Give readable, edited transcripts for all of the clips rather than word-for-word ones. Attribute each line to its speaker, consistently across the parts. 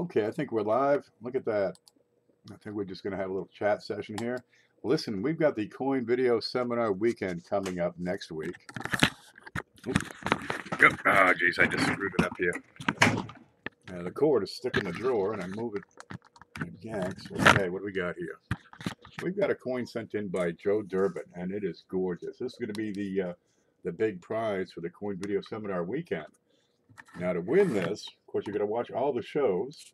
Speaker 1: Okay, I think we're live. Look at that. I think we're just going to have a little chat session here. Listen, we've got the Coin Video Seminar Weekend coming up next week. Oh, geez, I just screwed it up here. The cord is stuck in the drawer, and I move it and yanks. Okay, what do we got here? We've got a coin sent in by Joe Durbin, and it is gorgeous. This is going to be the big prize for the Coin Video Seminar Weekend. Now, to win this, of course, you're going to watch all the shows.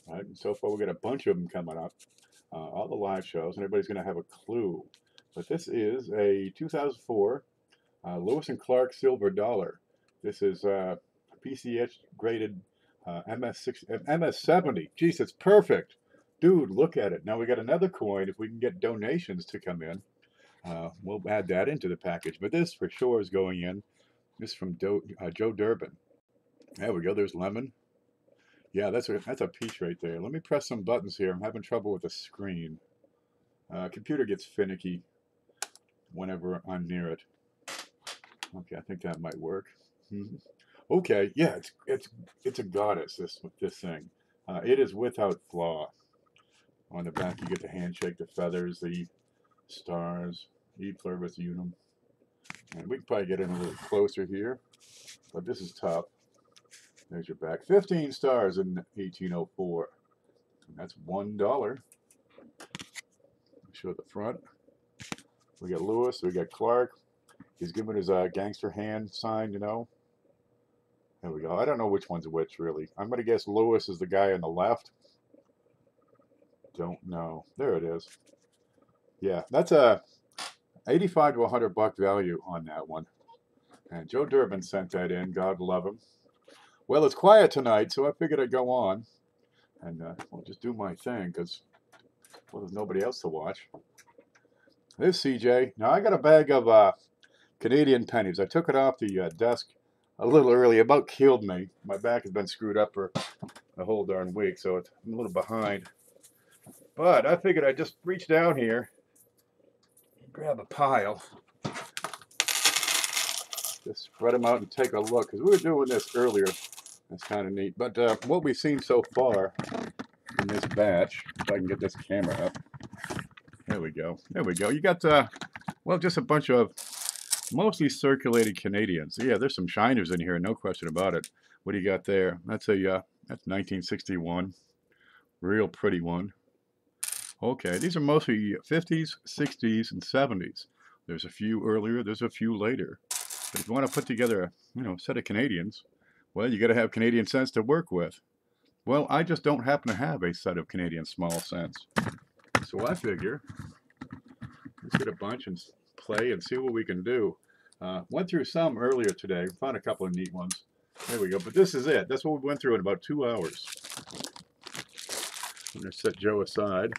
Speaker 1: Right? And so far, we've got a bunch of them coming up, all the live shows, and everybody's going to have a clue. But this is a 2004 Lewis and Clark Silver Dollar. This is PCH graded MS70. Geez, it's perfect. Dude, look at it. Now we got another coin. If we can get donations to come in, we'll add that into the package. But this for sure is going in. This is from Joe Durbin. There we go. There's lemon. Yeah, that's a peach right there. Let me press some buttons here. I'm having trouble with the screen. Computer gets finicky whenever I'm near it. Okay, I think that might work. Okay, yeah, it's a goddess. This thing. It is without flaw. On the back, you get the handshake, the feathers, the stars, E pluribus unum. And we can probably get in a little closer here, but this is tough. There's your back. 15 stars in 1804. And that's $1. Show the front. We got Lewis. We got Clark. He's giving his gangster hand sign, you know. There we go. I don't know which one's which, really. I'm going to guess Lewis is the guy on the left. Don't know. There it is. Yeah, that's a 85 to $100 value on that one. And Joe Durbin sent that in. God love him. Well, it's quiet tonight, so I figured I'd go on and I'll just do my thing because, well, there's nobody else to watch. This CJ. Now, I got a bag of Canadian pennies. I took it off the desk a little early. About killed me. My back has been screwed up for a whole darn week, so I'm a little behind. But I figured I'd just reach down here, grab a pile, just spread them out and take a look, because we were doing this earlier. That's kind of neat. But what we've seen so far in this batch, if I can get this camera up. There we go. There we go. You got, well, just a bunch of mostly circulated Canadians. Yeah, there's some shiners in here, no question about it. What do you got there? That's that's 1961. Real pretty one. Okay, these are mostly 50s, 60s, and 70s. There's a few earlier, there's a few later. But if you want to put together a set of Canadians, well, you got to have Canadian cents to work with. Well, I just don't happen to have a set of Canadian small cents. So I figure, let's get a bunch and play and see what we can do. Went through some earlier today, found a couple of neat ones. There we go, but this is it. That's what we went through in about 2 hours. I'm going to set Joe aside.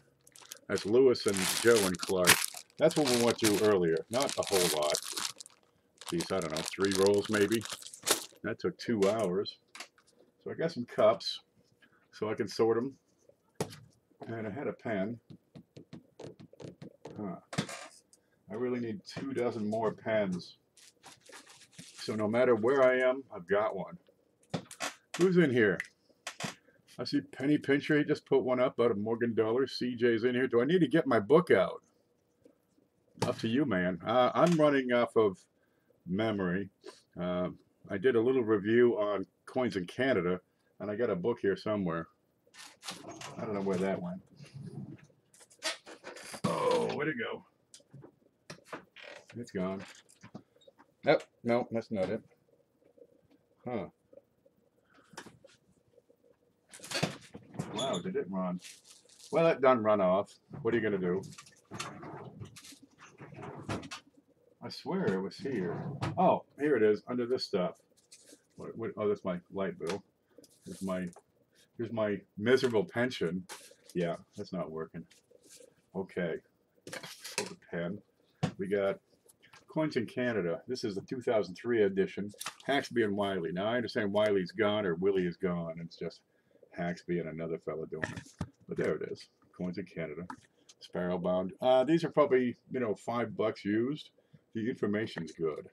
Speaker 1: That's Lewis and Joe and Clark. That's what we went through earlier. Not a whole lot. Geez, I don't know, 3 rolls maybe. That took 2 hours. So I got some cups so I can sort them. And I had a pen. I really need 2 dozen more pens. So no matter where I am, I've got one. Who's in here? I see Penny Pincher. He just put one up out of Morgan Dollar. CJ's in here. Do I need to get my book out? Up to you, man. I'm running off of memory. I did a little review on coins in Canada, and I got a book here somewhere. I don't know where that went. Oh, where'd it go? It's gone. Nope, no, that's not it. Huh. Wow, did it run? Well, it done run off. What are you going to do? I swear it was here. Oh, here it is, under this stuff. Oh, that's my light bill. Here's my miserable pension. Yeah, that's not working. Okay. Hold the pen. We got Coins in Canada. This is the 2003 edition. Haxby and Wiley. Now, I understand Wiley's gone or Willie is gone. It's just Haxby and another fella doing it. But there it is. Coins in Canada. Sparrow bound. These are probably, $5 used. The information's good.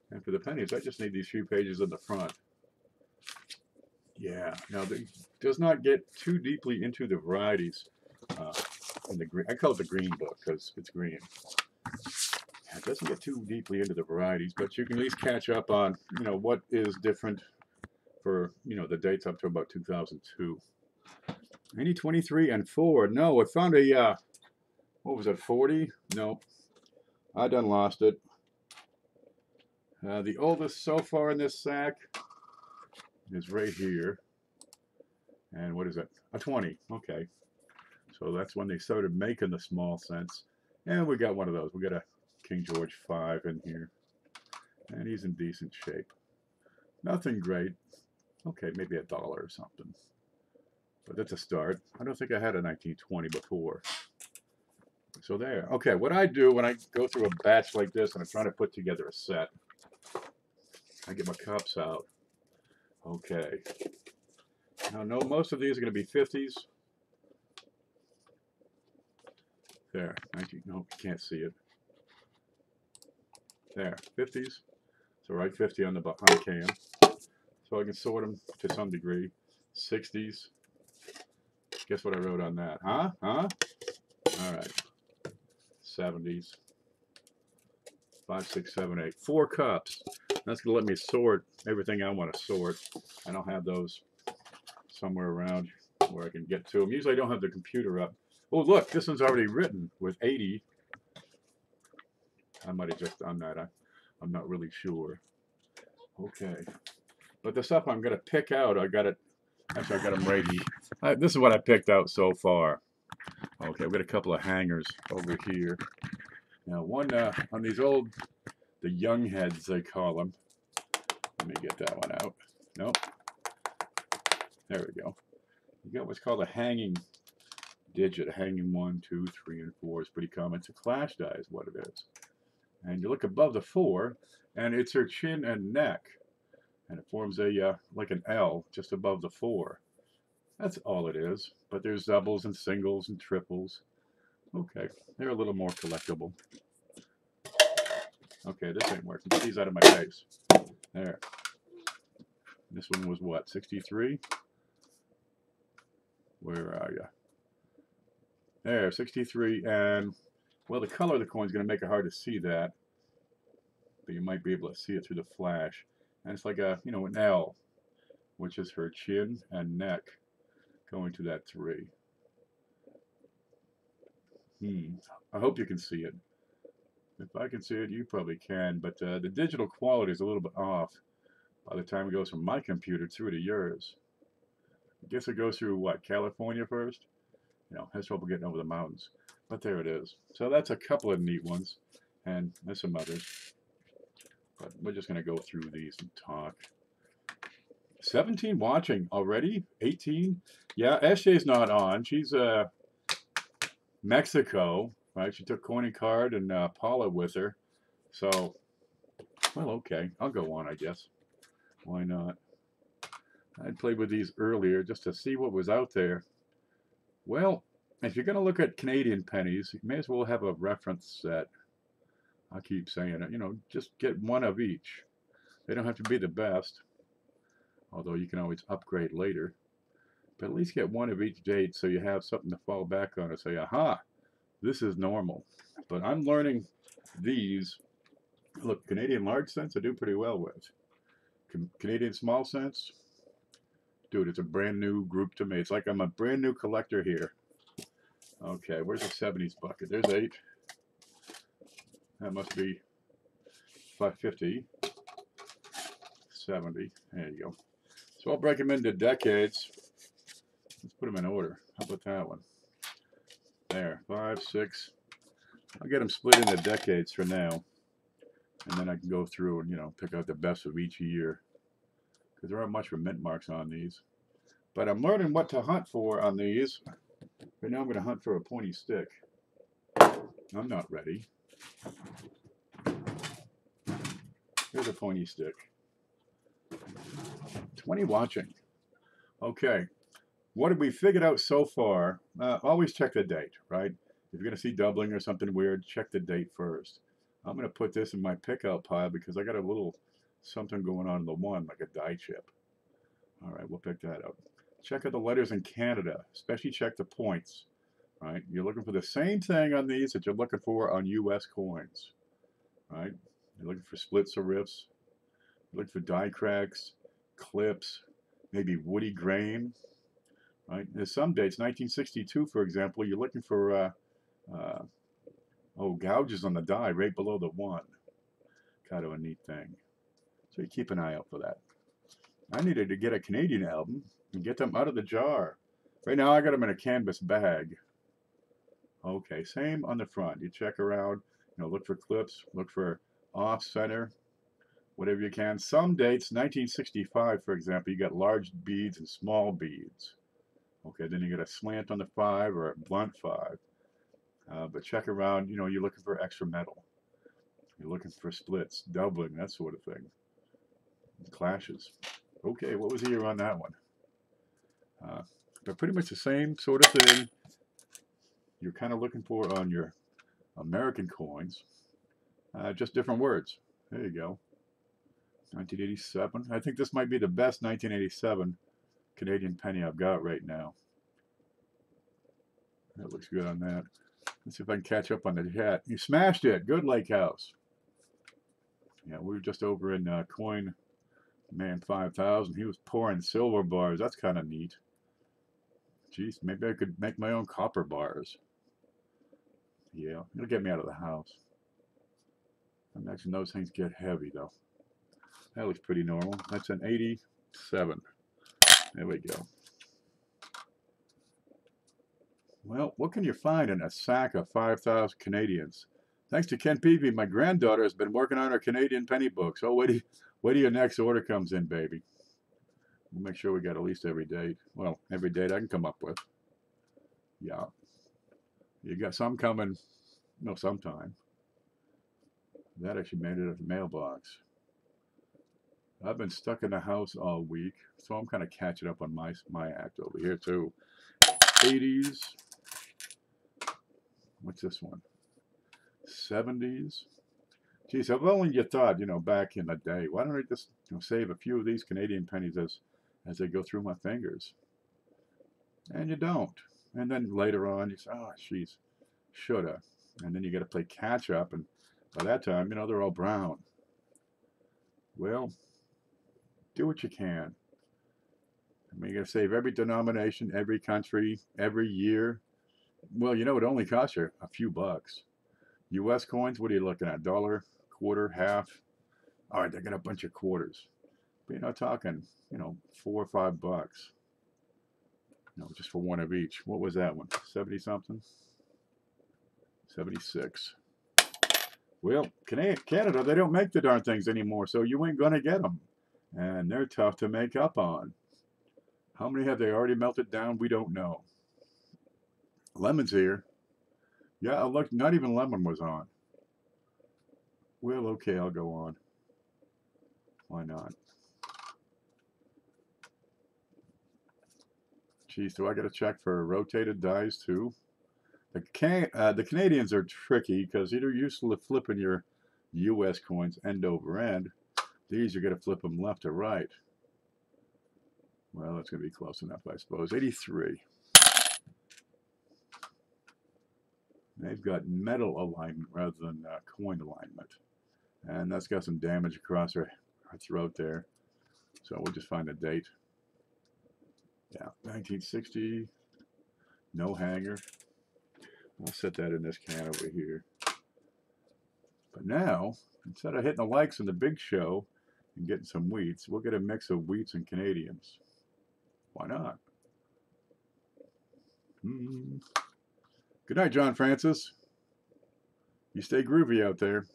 Speaker 1: And for the pennies, I just need these few pages in the front. Yeah, now it does not get too deeply into the varieties in the green. I call it the green book because it's green. It doesn't get too deeply into the varieties, but you can at least catch up on, what is different for, the dates up to about 2002. Any 23 and 4? No, I found a, what was it, 40? No, I done lost it. The oldest so far in this sack is right here. And what is it? A 20. Okay. So that's when they started making the small cents. And we got one of those. We got a King George 5 in here. And he's in decent shape. Nothing great. Okay, maybe $1 or something. But that's a start. I don't think I had a 1920 before. So there. Okay, what I do when I go through a batch like this and I'm trying to put together a set, I get my cups out. Okay. Now, no, most of these are going to be 50s. There. 19. No, you can't see it. There. 50s. So right 50 on the can. So I can sort them to some degree. 60s. Guess what I wrote on that? Huh? All right. 70s. 5, 6, 7, 8. 4 cups. That's going to let me sort everything I want to sort. I don't have those somewhere around where I can get to them. Usually I don't have the computer up. Oh, look, this one's already written with 80. I might have just done that. I'm not really sure. Okay. But the stuff I'm going to pick out, I got it. Actually, I got them right here. This is what I picked out so far. Okay, we got a couple of hangers over here. Now, one on these old, the young heads, they call them. Let me get that one out. Nope. There we go. You got what's called a hanging digit. A hanging 1, 2, 3, and 4 is pretty common. It's a clash die is what it is. And you look above the 4, and it's her chin and neck. And it forms a like an L just above the 4. That's all it is. But there's doubles and singles and triples. Okay, they're a little more collectible. Okay, this ain't working. Get these out of my face. There. This one was what, 63? Where are you? There, 63. And, well, the color of the coin is going to make it hard to see that. But you might be able to see it through the flash. And it's like a, an L, which is her chin and neck going to that 3. I hope you can see it. If I can see it, you probably can. But the digital quality is a little bit off by the time it goes from my computer through to yours. I guess it goes through, what, California first? Has trouble getting over the mountains. But there it is. So that's a couple of neat ones. And there's some others. But we're just going to go through these and talk. 17 watching already? 18? Yeah, SJ's not on. She's Mexico, right? She took Coin and Card and Paula with her. So, well, okay. I'll go on, I guess. Why not? I played with these earlier just to see what was out there. Well, if you're going to look at Canadian pennies, you may as well have a reference set. I keep saying it. Just get one of each. They don't have to be the best, although you can always upgrade later. But at least get one of each date so you have something to fall back on and say, aha, this is normal. But I'm learning these. Look, Canadian large cents I do pretty well with. Canadian small cents, dude, it's a brand new group to me. It's like I'm a brand new collector here. Okay, where's the 70s bucket? There's 8. That must be 550, 70. There you go. So I'll break them into decades. Let's put them in order. How about that one? There, 5, 6. I'll get them split into decades for now. And then I can go through and, pick out the best of each year. Because there aren't much for mint marks on these. But I'm learning what to hunt for on these. Right now I'm going to hunt for a pointy stick. I'm not ready. Here's a pointy stick. 20 watching. Okay. What have we figured out so far? Always check the date, right? If you're going to see doubling or something weird, check the date first. I'm going to put this in my pickout pile because I got a little something going on in the one, like a die chip. All right, we'll pick that up. Check out the letters in Canada, especially check the points. Right, you're looking for the same thing on these that you're looking for on U.S. coins. Right, you're looking for split serifs, you're looking for die cracks, clips, maybe woody grain. Right, there's some dates, 1962, for example, you're looking for gouges on the die right below the 1. Kind of a neat thing. So you keep an eye out for that. I needed to get a Canadian album and get them out of the jar. Right now I got them in a canvas bag. Okay, same on the front. You check around, look for clips, look for off center, whatever you can. Some dates, 1965, for example, you got large beads and small beads. Okay, then you get a slant on the 5 or a blunt 5. But check around, you're looking for extra metal. You're looking for splits, doubling, that sort of thing. Clashes. Okay, what was the year on that one? But pretty much the same sort of thing you're kind of looking for on your American coins. Just different words. There you go. 1987. I think this might be the best 1987 Canadian penny I've got right now. That looks good on that. Let's see if I can catch up on the chat. You smashed it. Good, Lake House. Yeah, we were just over in Coin Man 5000. He was pouring silver bars. That's kind of neat. Geez, maybe I could make my own copper bars. Yeah, it'll get me out of the house. I imagine those things get heavy, though. That looks pretty normal. That's an 87. There we go. Well, what can you find in a sack of 5,000 Canadians? Thanks to Ken Peavy, my granddaughter has been working on her Canadian penny books. Oh, wait till your next order comes in, baby. We'll make sure we got at least every date. Well, every date I can come up with. Yeah. You got some coming, sometime. That actually made it at the mailbox. I've been stuck in the house all week, so I'm kind of catching up on my act over here, too. 80s. What's this one? 70s. Geez, if only you thought, back in the day, why don't I just save a few of these Canadian pennies as they go through my fingers? And you don't. And then later on, you say, oh, jeez, shoulda. And then you got to play catch up, and by that time, they're all brown. Well, do what you can. I mean, you got to save every denomination, every country, every year. Well, it only costs you a few bucks. U.S. coins, what are you looking at? $1, quarter, half? All right, they got a bunch of quarters. But you're not talking, $4 or $5. Just for one of each. What was that one? 70-something? 76. Well, Canada, they don't make the darn things anymore, so you ain't going to get them. And they're tough to make up on. How many have they already melted down? We don't know. Lemon's here. Yeah, look, not even lemon was on. Well, okay, I'll go on. Why not? Geez, do I got to check for rotated dies too? The Canadians are tricky because you're used to flipping your U.S. coins end over end. These you're going to flip them left to right. Well, that's going to be close enough, I suppose. 83. They've got metal alignment rather than coin alignment. And that's got some damage across her throat there. So we'll just find a date. Yeah, 1960. No hanger. I'll set that in this can over here. But now, instead of hitting the likes in the big show and getting some wheats, we'll get a mix of wheats and Canadians. Why not? Good night, John Francis. You stay groovy out there.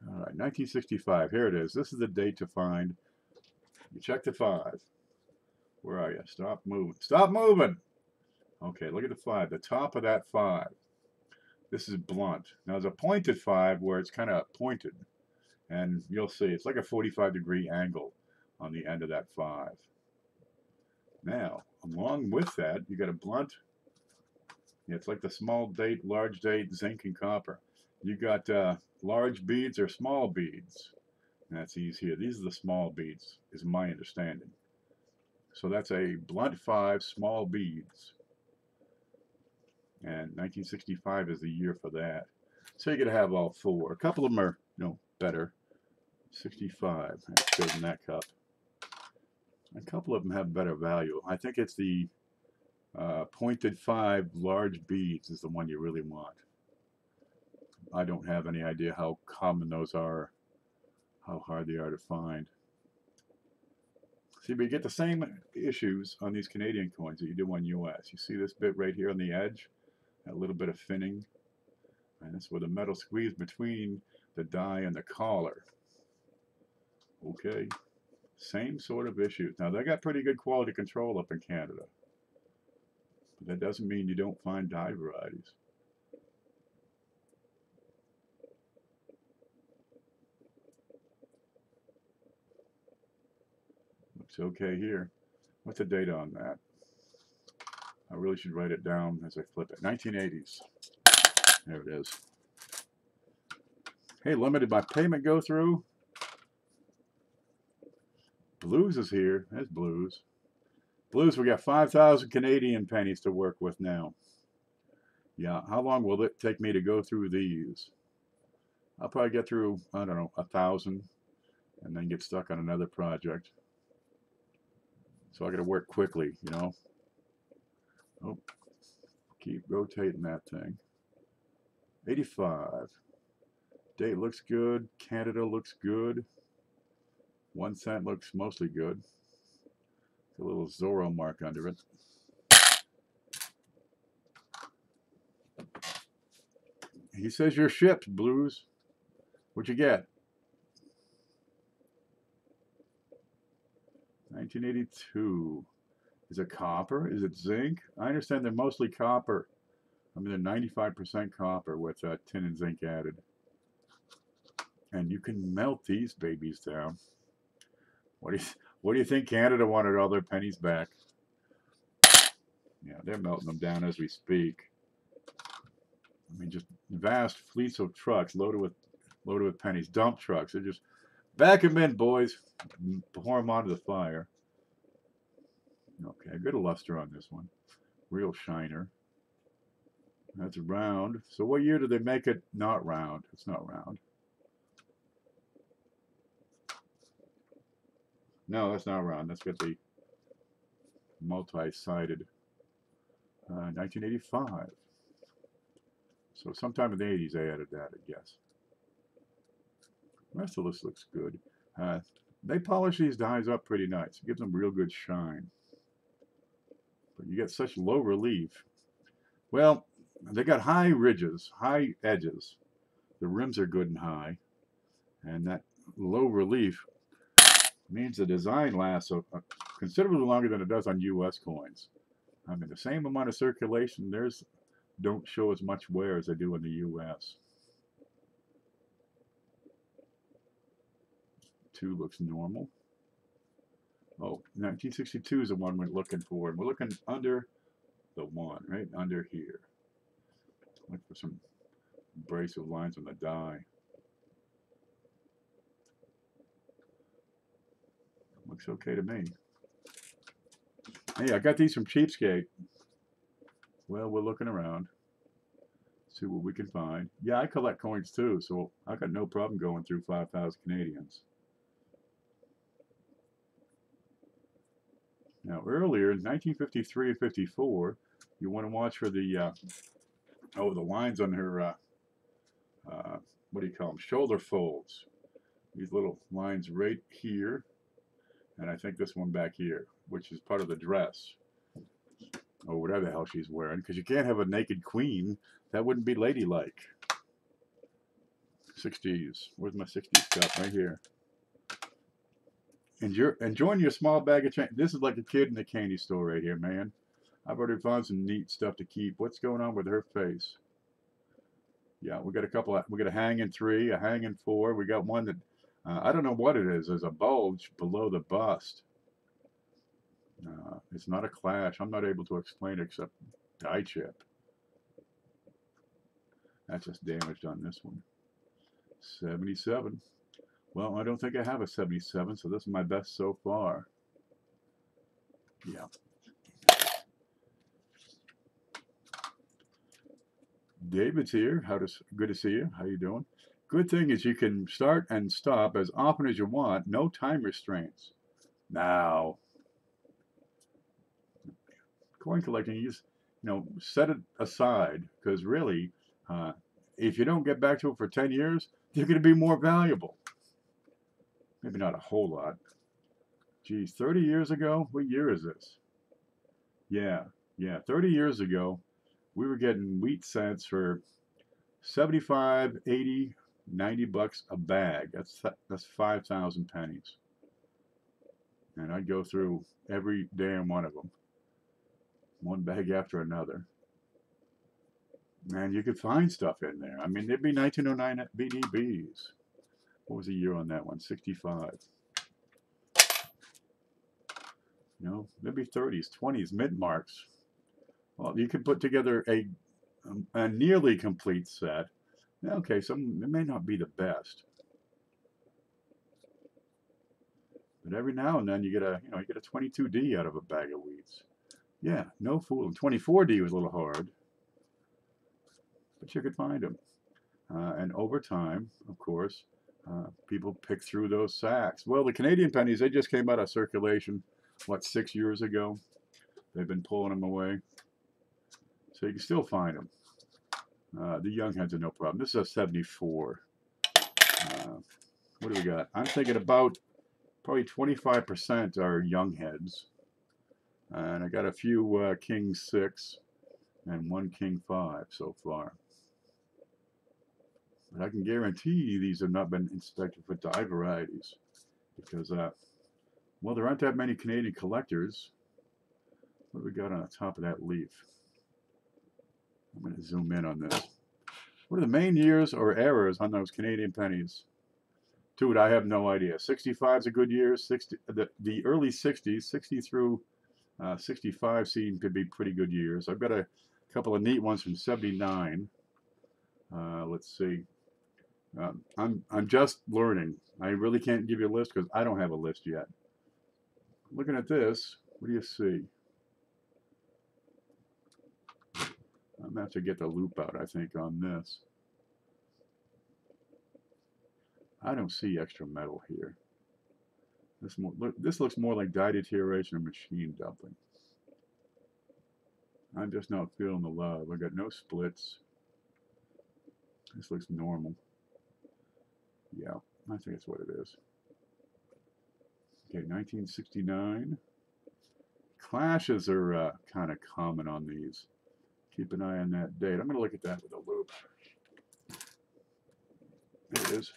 Speaker 1: All right, 1965. Here it is. This is the date to find. You check the 5. Where are you? Stop moving. Stop moving! Okay, look at the 5. The top of that 5. This is blunt. Now, there's a pointed 5 where it's kind of pointed. And you'll see, it's like a 45-degree angle on the end of that 5. Now, along with that, you got a blunt. Yeah, it's like the small date, large date, zinc and copper. You got large beads or small beads. That's these here. These are the small beads, is my understanding. So that's a blunt 5 small beads. And 1965 is the year for that. So you're going to have all 4. A couple of them are, better. 65, that shows in that cup. A couple of them have better value. I think it's the pointed 5 large beads is the one you really want. I don't have any idea how common those are, how hard they are to find. See, but you get the same issues on these Canadian coins that you do on US. You see this bit right here on the edge? A little bit of finning. And that's where the metal squeeze between the die and the collar. Okay. Same sort of issues. Now, they got pretty good quality control up in Canada. But that doesn't mean you don't find die varieties. Looks okay here. What's the date on that? I really should write it down as I flip it. 1980s. There it is. Hey, limited by payment go through. Blues is here. There's Blues. Blues, we got 5,000 Canadian pennies to work with now. Yeah, how long will it take me to go through these? I'll probably get through, I don't know, 1,000 and then get stuck on another project. So I got to work quickly, you know. Oh, keep rotating that thing. 85. Date looks good. Canada looks good. 1 cent looks mostly good. A little Zorro mark under it. He says you're shipped, Blues. What'd you get? 1982. Is it copper? Is it zinc? I understand they're mostly copper. I mean, they're 95% copper with tin and zinc added. And you can melt these babies down. What do you think Canada wanted all their pennies back? Yeah, they're melting them down as we speak. I mean, just vast fleets of trucks loaded with pennies, dump trucks. They're just back them in, boys. Pour them onto the fire. Okay, good luster on this one. Real shiner. That's round. So what year did they make it not round? It's not round. No, that's not round. That's got the multi-sided. 1985. So sometime in the 80s they added that, I guess. The rest of this looks good. They polish these dies up pretty nice. It gives them real good shine. But you get such low relief. Well, they got high ridges, high edges. The rims are good and high. And that low relief means the design lasts considerably longer than it does on US coins. I mean, the same amount of circulation, theirs don't show as much wear as they do in the US. 2 looks normal. Oh, 1962 is the one we're looking for. And we're looking under the 1, right under here. Look for some abrasive lines on the die. Looks okay to me. Hey, I got these from Cheapskate. Well, we're looking around. See what we can find. Yeah, I collect coins too, so I got no problem going through 5,000 Canadians. Now, earlier in 1953 and 54, you want to watch for the the lines on her what do you call them? Shoulder folds. These little lines right here, and I think this one back here, which is part of the dress, or whatever the hell she's wearing, because you can't have a naked queen. That wouldn't be ladylike. 60s. Where's my 60s stuff? Right here. Enjoying your small bag of change. This is like a kid in a candy store right here, man. I've already found some neat stuff to keep. What's going on with her face? Yeah, we got a couple. We got a hanging 3, a hanging 4. We got one that I don't know what it is. There's a bulge below the bust. It's not a clash. I'm not able to explain it except die chip. That's just damaged on this one. 77. Well, I don't think I have a 77, so this is my best so far. Yeah. David's here. Good to see you. How you doing? Good thing is you can start and stop as often as you want. No time restraints. Now, coin collecting, you just set it aside because really, uh, if you don't get back to it for 10 years, they're going to be more valuable. Maybe not a whole lot. Geez, 30 years ago? What year is this? Yeah, 30 years ago, we were getting wheat cents for 75, 80, 90 bucks a bag. That's 5,000 pennies. And I'd go through every damn one of them, one bag after another. And you could find stuff in there. I mean, there'd be 1909 BDBs. What was the year on that one? 65. There'd be 30s, 20s, mint marks. Well, you could put together a nearly complete set. Okay, it may not be the best, but every now and then you get a 22D out of a bag of wheats. Yeah, no fooling. 24D was a little hard, but you could find them. And over time, of course, people pick through those sacks. Well, the Canadian pennies, they just came out of circulation, 6 years ago? They've been pulling them away. So you can still find them. The young heads are no problem. This is a 74. What do we got? I'm thinking about probably 25% are young heads. And I got a few King 6 and one King 5 so far. But I can guarantee these have not been inspected for die varieties because, well, there aren't that many Canadian collectors. What do we got on the top of that leaf? I'm going to zoom in on this. What are the main years or errors on those Canadian pennies? Dude, I have no idea. 65 is a good year. The early 60s, 60 through 65 seem to be pretty good years. I've got a couple of neat ones from 79. Let's see. I'm just learning. I really can't give you a list because I don't have a list yet. Looking at this, what do you see? I'm going to have to get the loop out, I think, on this. I don't see extra metal here. This looks more like die deterioration or machine dumping. I'm just not feeling the love. I got no splits. This looks normal. Yeah, I think that's what it is. Okay, 1969. Clashes are kind of common on these. Keep an eye on that date. I'm going to look at that with a loop. There it is.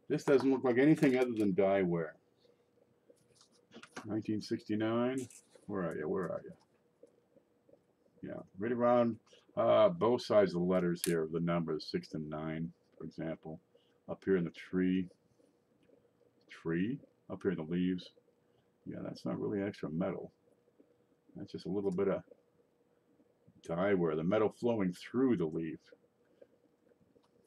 Speaker 1: This doesn't look like anything other than die wear. 1969. Where are you? Where are you? Yeah, right around both sides of the letters here, the numbers 6 and 9, for example. Up here in the tree, up here in the leaves. Yeah, that's not really extra metal. That's just a little bit of die wear, the metal flowing through the leaf.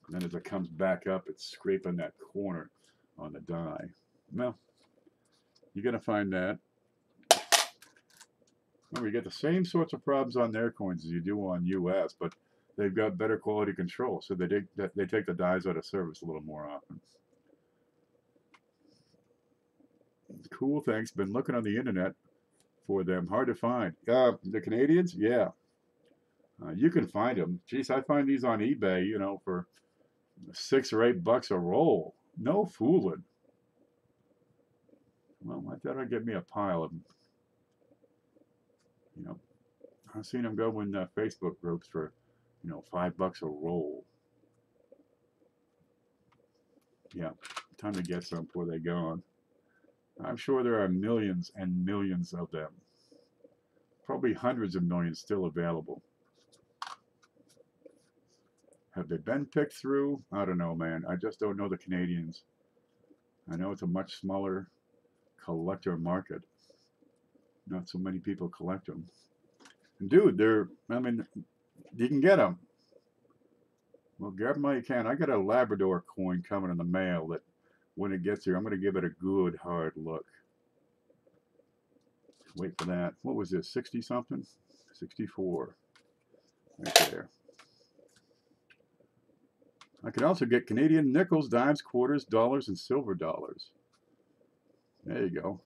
Speaker 1: And then as it comes back up, it's scraping that corner on the die. Well, you're going to find that. Remember, you get the same sorts of problems on their coins as you do on US, but they've got better quality control, so they take the dies out of service a little more often. Cool, thanks. Been looking on the internet for them. Hard to find. The Canadians? Yeah. You can find them. Geez, I find these on eBay, for $6 or $8 a roll. No fooling. Well, I thought I'd get me a pile of them. I've seen them go in Facebook groups for, $5 a roll. Yeah, time to get some before they're gone. I'm sure there are millions and millions of them. Probably hundreds of millions still available. Have they been picked through? I don't know, man. I just don't know the Canadians. I know it's a much smaller collector market. Not so many people collect them. And dude, I mean, you can get them. Well, grab them all you can. I got a Labrador coin coming in the mail that when it gets here, I'm going to give it a good hard look. Wait for that. What was this, 60 something? 64. Right there. I can also get Canadian nickels, dimes, quarters, dollars, and silver dollars. There you go.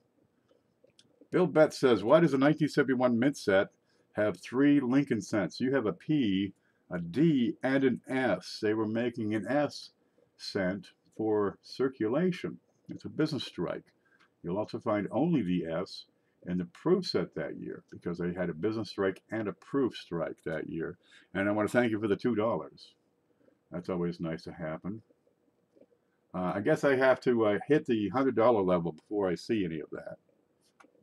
Speaker 1: Bill Betts says, why does the 1971 mint set have 3 Lincoln cents? You have a P, a D, and an S. They were making an S cent for circulation. It's a business strike. You'll also find only the S in the proof set that year because they had a business strike and a proof strike that year. And I want to thank you for the $2. That's always nice to happen. I guess I have to hit the $100 level before I see any of that.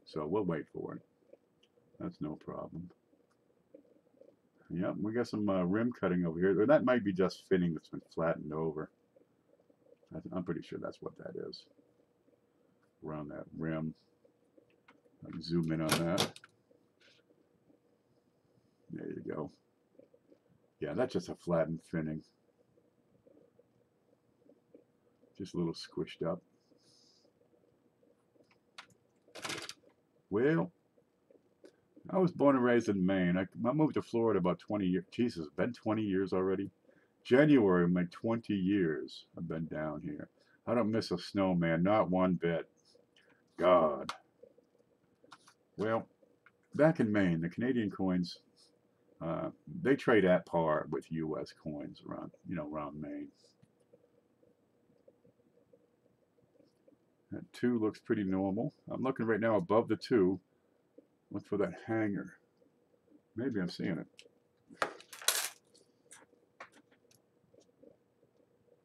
Speaker 1: So we'll wait for it. That's no problem. Yep, we got some rim cutting over here. That might be just finning that's been flattened over. I'm pretty sure that's what that is. Around that rim. I can zoom in on that. There you go. Yeah, that's just a flattened finning. Just a little squished up. Well, I was born and raised in Maine. I moved to Florida about 20 years. Jesus, it's been 20 years already. January will make 20 years I've been down here. I don't miss a snowman, not one bit. God. Well, back in Maine, the Canadian coins, they trade at par with U.S. coins around, around Maine. That 2 looks pretty normal. I'm looking right now above the 2. Look for that hanger. Maybe I'm seeing it.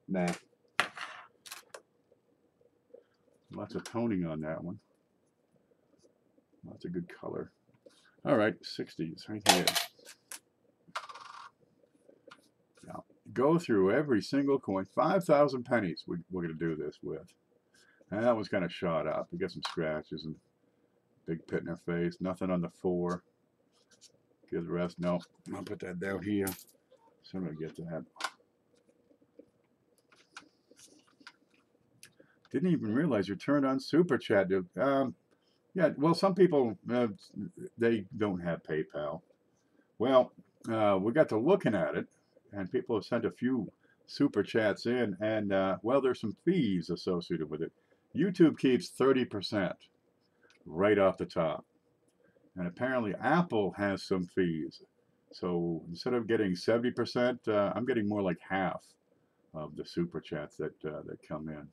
Speaker 1: Nah. Lots of toning on that one. Lots of good color. All right, 60s right here. Now, go through every single coin. 5,000 pennies we're going to do this with. And that one's kind of shot up. We got some scratches and big pit in her face. Nothing on the 4. Get the rest. No, I'll put that down here. So I'm going to get that. Didn't even realize you turned on Super Chat. Yeah, well, some people, they don't have PayPal. Well, we got to looking at it, and people have sent a few Super Chats in, and, well, there's some fees associated with it. YouTube keeps 30% right off the top. And apparently Apple has some fees. So instead of getting 70%, I'm getting more like half of the Super Chats that come in.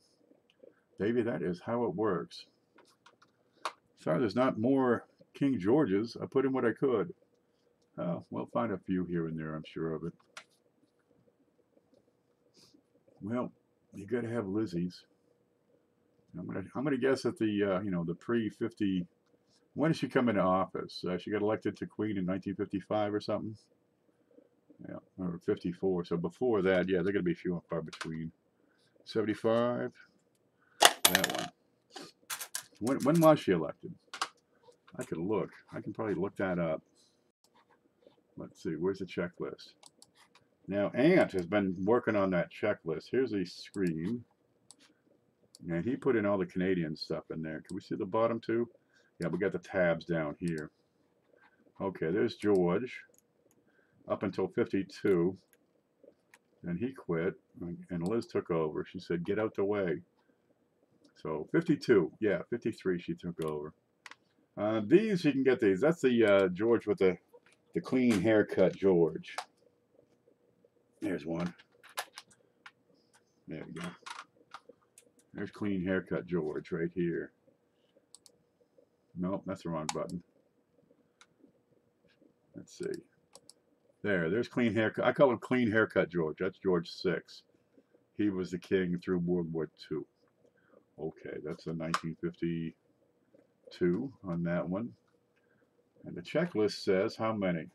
Speaker 1: Baby, that is how it works. Sorry, there's not more King Georges. I put in what I could. We'll find a few here and there, I'm sure of it. Well, you got to have Lizzie's. I'm gonna guess that the the pre-50. When did she come into office? She got elected to Queen in 1955 or something. Yeah, or 54. So before that, yeah, they're gonna be few and far between. 75. That one. When was she elected? I could look. I can probably look that up. Let's see. Where's the checklist? Now, Ant has been working on that checklist. Here's a screen. And he put in all the Canadian stuff in there. Can we see the bottom two? Yeah, we got the tabs down here. Okay, there's George. Up until 52. And he quit. And Liz took over. She said, get out the way. So 52. Yeah, 53 she took over. These, you can get these. That's the George with the clean haircut George. There's one. There we go. There's clean haircut George right here. Nope, that's the wrong button. Let's see. There's clean haircut. I call him clean haircut George. That's George 6. he was the king through World War II. Okay, that's a 1952 on that one. And the checklist says how many?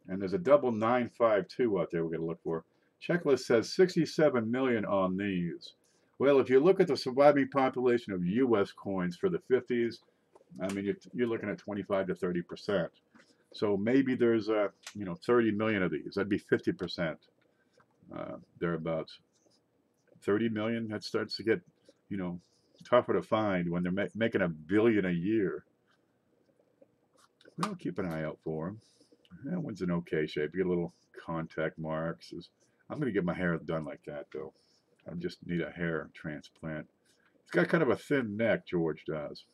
Speaker 1: And there's a double 952 out there we're going to look for. Checklist says 67 million on these. Well, if you look at the surviving population of U.S. coins for the 50s, I mean, you're looking at 25 to 30%. So maybe there's 30 million of these. That'd be 50%. Thereabouts. 30 million. That starts to get, tougher to find when they're making $1 billion a year. We'll keep an eye out for them. That one's in okay shape. You get a little contact marks. I'm going to get my hair done like that, though. I just need a hair transplant. He's got kind of a thin neck, George does.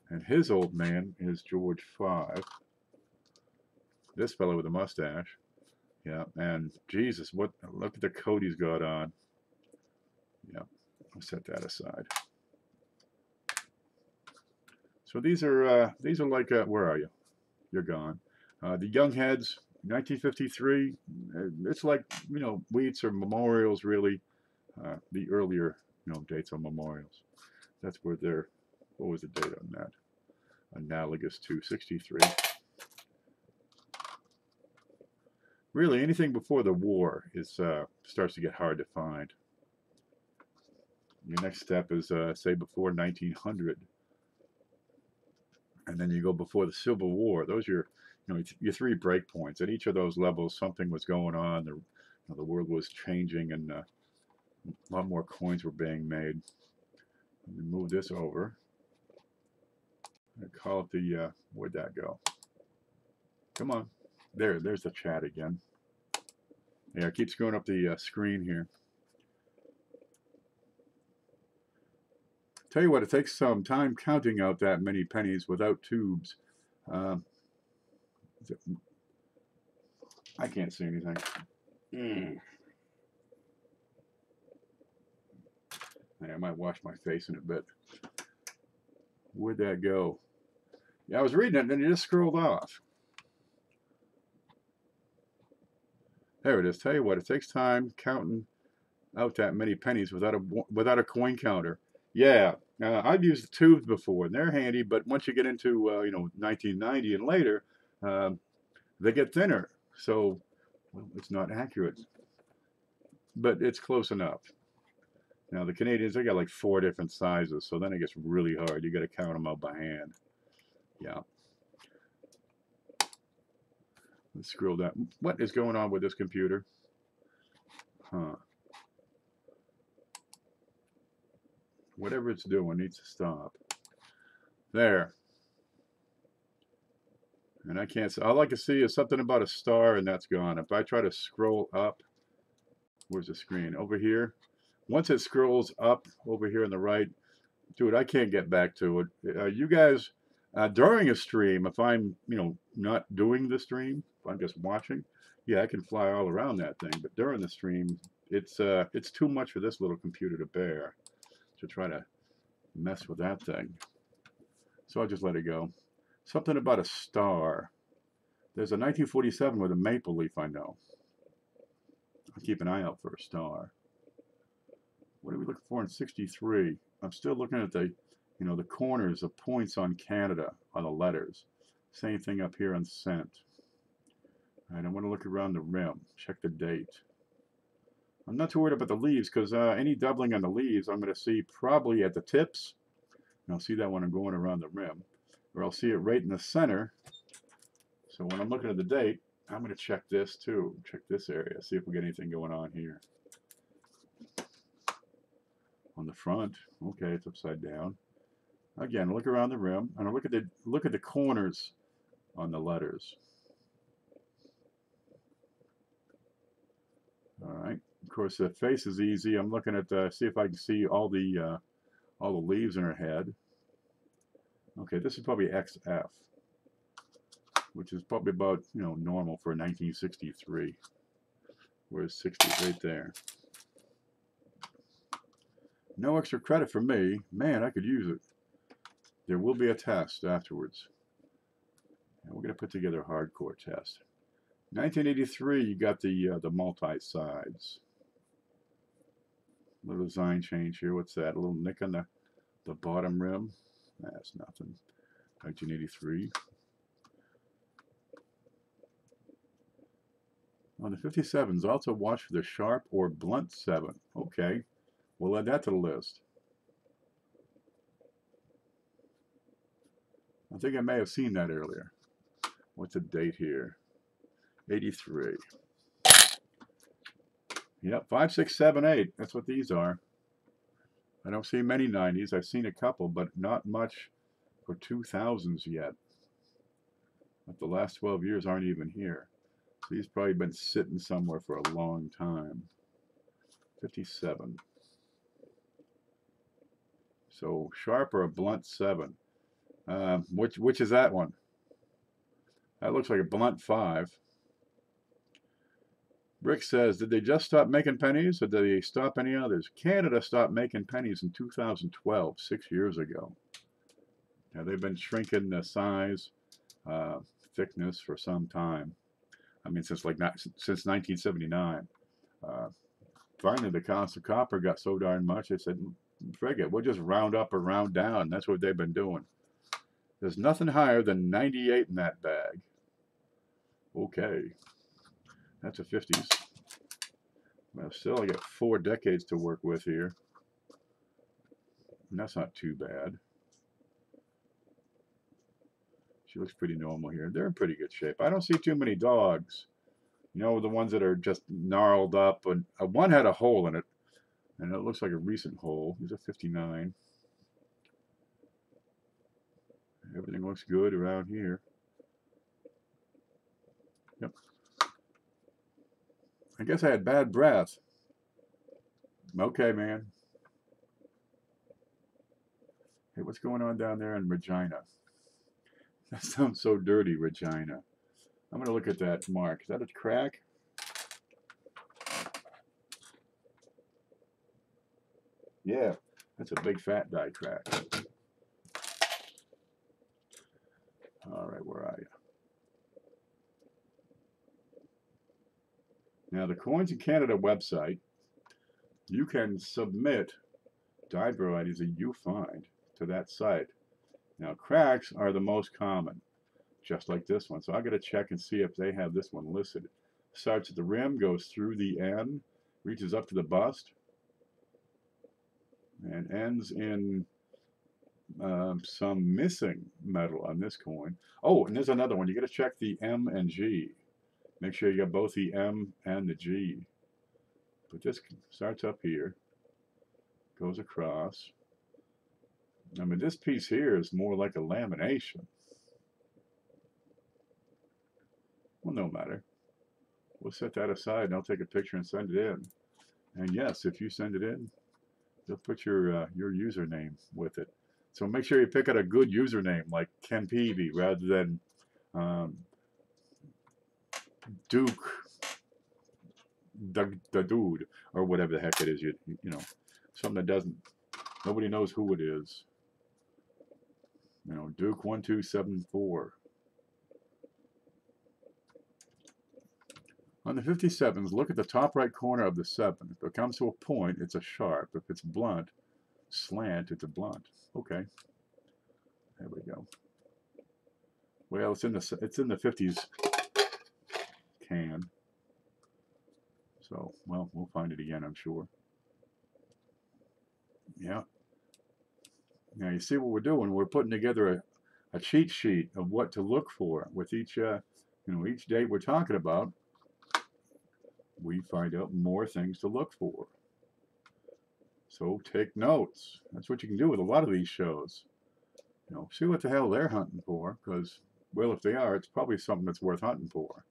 Speaker 1: And his old man is George V. This fellow with a mustache. Yeah, and Jesus, look at the coat he's got on. Yeah, I'll set that aside. So these are like, where are you? You're gone. The young heads, 1953. It's like, wheats or memorials, really. The earlier, dates on memorials. That's where they're, what was the date on that? Analogous to 63. Really, anything before the war is starts to get hard to find. Your next step is, say, before 1900. And then you go before the Civil War. Those are your 3 breakpoints. At each of those levels, something was going on. The world was changing, and a lot more coins were being made. Let me move this over. I call it the, where'd that go? Come on. There's the chat again. Yeah, it keeps going up the screen here. Tell you what, it takes some time counting out that many pennies without tubes. I can't see anything. I might wash my face in a bit. Where'd that go? Yeah, I was reading it and then it just scrolled off. There it is. Tell you what, it takes time counting out that many pennies without a coin counter. Yeah, I've used the tubes before, and they're handy. But once you get into 1990 and later, they get thinner, so it's not accurate. But it's close enough. Now the Canadians, they got like 4 different sizes, so then it gets really hard. You got to count them out by hand. Yeah. Let's scroll down. What is going on with this computer? Huh. Whatever it's doing needs to stop. There. And I can't see. All I can see is something about a star, and that's gone. If I try to scroll up, where's the screen? Over here. Once it scrolls up over here on the right, dude, I can't get back to it. You guys, during a stream, if I'm, not doing the stream, if I'm just watching, yeah, I can fly all around that thing. But during the stream, it's too much for this little computer to bear, to try to mess with that thing. So I'll just let it go. Something about a star. There's a 1947 with a maple leaf, I know. I'll keep an eye out for a star. What are we looking for in 63? I'm still looking at the, the corners of points on Canada on the letters. Same thing up here on cent. All right, I want to look around the rim, check the date. I'm not too worried about the leaves because any doubling on the leaves I'm going to see probably at the tips. And I'll see that when I'm going around the rim. Or I'll see it right in the center. So when I'm looking at the date, I'm going to check this too. Check this area, see if we get anything going on here. On the front, okay, it's upside down. Again, look around the rim, and I look at the corners on the letters. All right. Of course, the face is easy. I'm looking at see if I can see all the leaves in her head. Okay, this is probably XF, which is probably about normal for 1963. Where's 60 right there? No extra credit for me. Man, I could use it. There will be a test afterwards. And we're going to put together a hardcore test. 1983, you got the multi-sides. Little design change here. What's that? A little nick on the bottom rim. That's nothing. 1983. On the 57s, also watch for the sharp or blunt 7. Okay, we'll add that to the list. I think I may have seen that earlier. What's the date here? 83. Yep, 5, 6, 7, 8. That's what these are. I don't see many 90s. I've seen a couple, but not much for 2000s yet. But the last 12 years aren't even here. So these probably been sitting somewhere for a long time. 57. So sharp or a blunt 7. Which is that one? That looks like a blunt 5. Rick says, did they just stop making pennies, or did they stop any others? Canada stopped making pennies in 2012, 6 years ago. Now, they've been shrinking the size, thickness for some time. I mean, since 1979. Finally, the cost of copper got so darn much, they said, frig it, we'll just round up or round down. That's what they've been doing. There's nothing higher than 98 in that bag. Okay. That's a 50s. Well, still, I got 4 decades to work with here. And that's not too bad. She looks pretty normal here. They're in pretty good shape. I don't see too many dogs. You know, the ones that are just gnarled up. And one had a hole in it. And it looks like a recent hole. He's a 59. Everything looks good around here. Yep. I guess I had bad breath. Okay, man. Hey, what's going on down there in Regina? That sounds so dirty, Regina. I'm going to look at that mark. Is that a crack? Yeah, that's a big fat die crack. All right, where are you? Now, the Coins in Canada website, you can submit die varieties that you find to that site. Now, cracks are the most common, just like this one. So I've got to check and see if they have this one listed. Starts at the rim, goes through the end, reaches up to the bust, and ends in some missing metal on this coin. Oh, and there's another one. You got to check the M and G. Make sure you got both the M and the G. But this starts up here, goes across. I mean, this piece here is more like a lamination. Well, no matter. We'll set that aside and I'll take a picture and send it in. And yes, if you send it in, they'll put your username with it. So make sure you pick out a good username like Ken Peavy rather than Duke the dude or whatever the heck it is. You know, something that nobody knows who it is. You know, Duke 1274. On the 57s, look at the top right corner of the 7. If it comes to a point, it's a sharp. If it's blunt, slant, it's a blunt. Okay. There we go. Well, it's in the 50s can. So, well, we'll find it again, I'm sure. Yeah. Now you see what we're doing. We're putting together a cheat sheet of what to look for with each, each date we're talking about. We find out more things to look for. So take notes. That's what you can do with a lot of these shows. You know, see what the hell they're hunting for, because, well, if they are, it's probably something that's worth hunting for.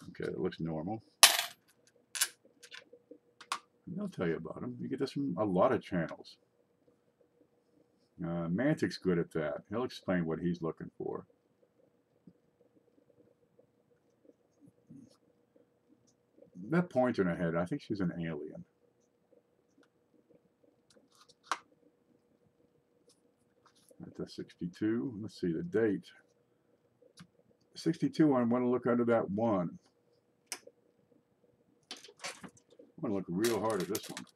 Speaker 1: Okay, that looks normal. And they'll tell you about them. You get this from a lot of channels. Mantic's good at that. He'll explain what he's looking for. That pointer in her head, I think she's an alien. That's a 62. Let's see the date. 62, I want to look under that 1. I want to look real hard at this one.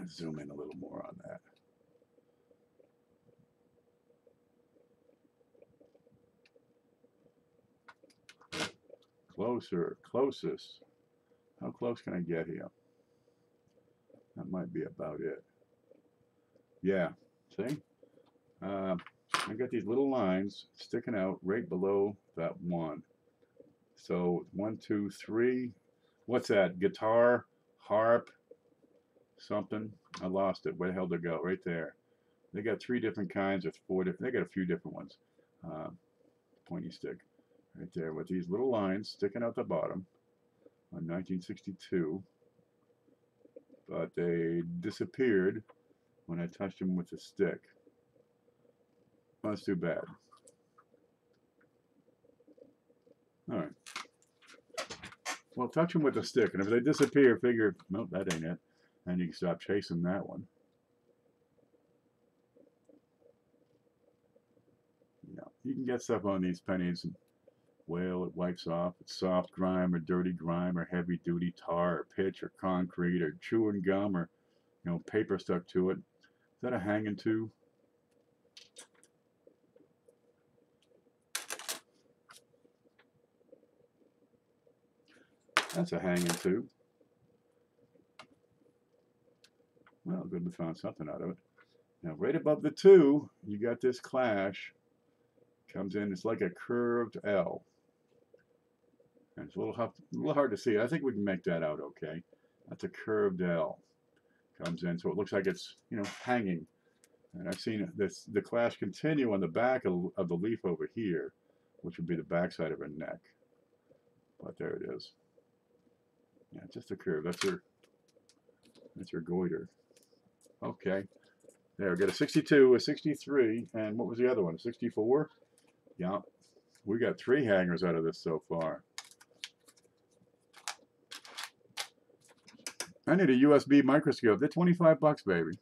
Speaker 1: Let's zoom in a little more on that. Closer, closest. How close can I get here? That might be about it. Yeah, see? I got these little lines sticking out right below that one. So 1, 2, 3. What's that? Guitar, harp, something. I lost it. Where the hell did it go? Right there. They got 3 different kinds or 4 different. They got a few different ones. Pointy stick. Right there with these little lines sticking out the bottom on 1962. But they disappeared when I touched them with the stick. Well, that's too bad. All right. Well, touch them with a stick, and if they disappear, figure, nope, that ain't it. And you can stop chasing that one. Yeah, you can get stuff on these pennies, and well, it wipes off. It's soft grime or dirty grime or heavy duty tar or pitch or concrete or chewing gum or, you know, paper stuck to it. Is that a hanging tube? That's a hanging tube. Well, good, we found something out of it. Now, right above the 2, you got this clash. Comes in, it's like a curved L. And it's a little hard to see. I think we can make that out okay. That's a curved L. Comes in, so it looks like it's, you know, hanging. And I've seen the clash continue on the back of the leaf over here, which would be the back side of her neck. But there it is. Yeah, just a curve. That's her goiter. Okay. There, we got a 62, a 63, and what was the other one? A 64? Yeah. We got 3 hangers out of this so far. I need a USB microscope. They're 25 bucks, baby.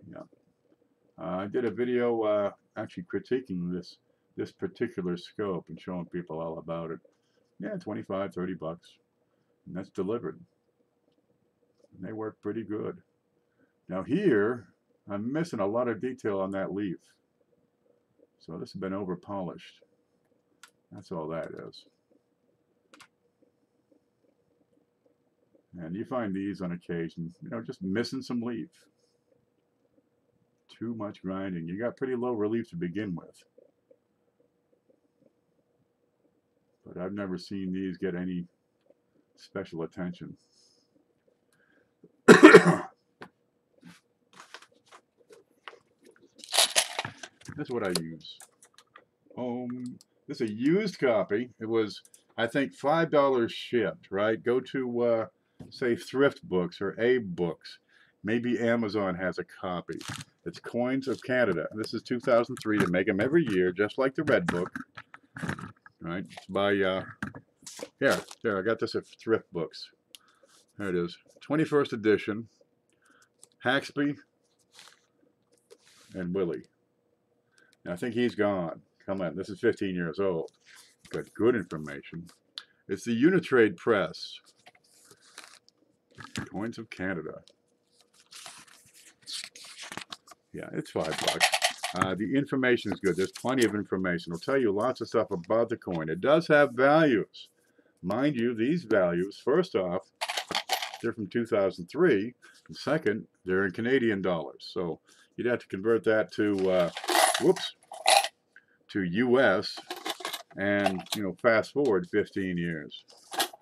Speaker 1: Yeah. I did a video actually critiquing this particular scope and showing people all about it. Yeah, 25, 30 bucks. And that's delivered. And they work pretty good. Now here, I'm missing a lot of detail on that leaf. So this has been over polished. That's all that is. And you find these on occasion, you know, just missing some leaf. Too much grinding. You got pretty low relief to begin with. But I've never seen these get any special attention. That's what I use. This is a used copy. It was, I think, $5 shipped, right? Go to, say, Thrift Books or Abe Books. Maybe Amazon has a copy. It's Coins of Canada. This is 2003. They make them every year, just like the Red Book. Right? It's by, here, I got this at Thrift Books. There it is. 21st edition. Haxby and Willie. Now, I think he's gone. Come on, this is 15 years old. Got good information. It's the Unitrade Press. Coins of Canada. Yeah, it's $5. The information is good. There's plenty of information. It'll tell you lots of stuff about the coin. It does have values. Mind you, these values, first off, they're from 2003. And second, they're in Canadian dollars. So you'd have to convert that to, to US and, you know, fast forward 15 years.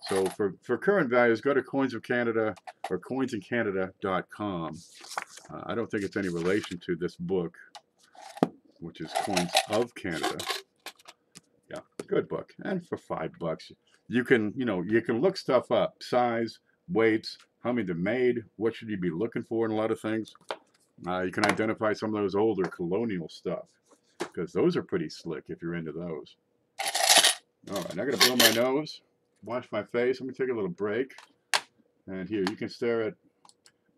Speaker 1: So for current values, go to Coins of Canada or coinsincanada.com. I don't think it's any relation to this book, which is Coins of Canada. Yeah, good book. And for $5, you can, you know, you can look stuff up, size, weights, how many they're made, what should you be looking for in a lot of things. You can identify some of those older colonial stuff, because those are pretty slick if you're into those. All right, I got to blow my nose, wash my face. Let me take a little break. And here, you can stare at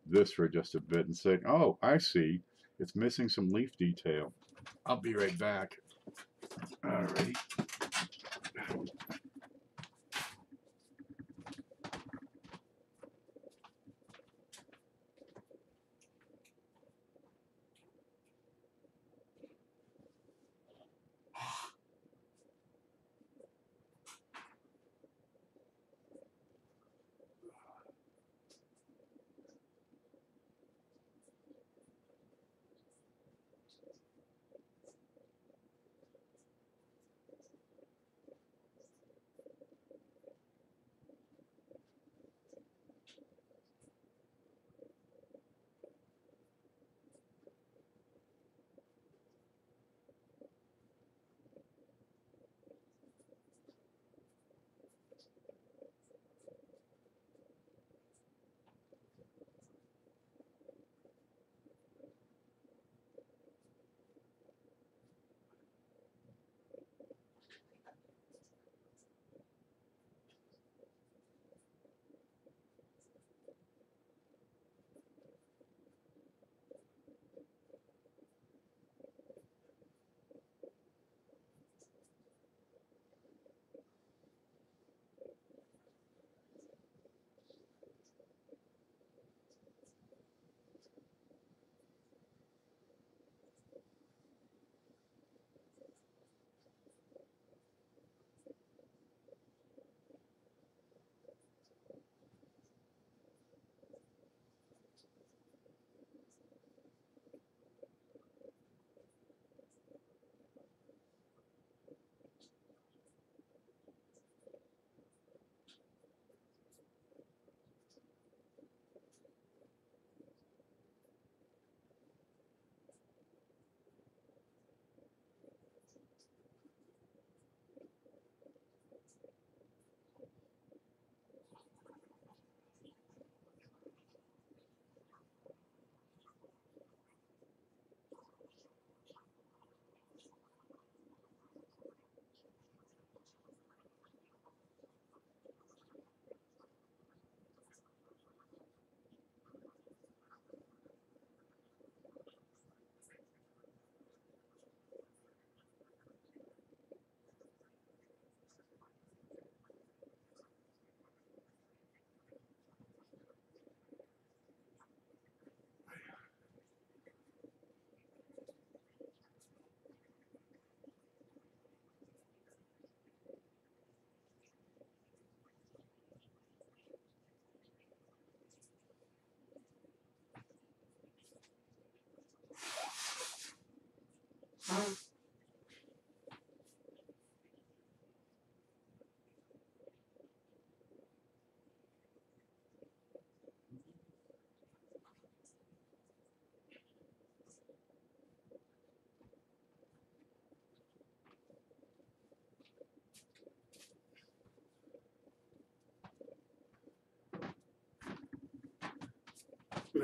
Speaker 1: this for just a bit and say, oh, I see. It's missing some leaf detail. I'll be right back. All righty.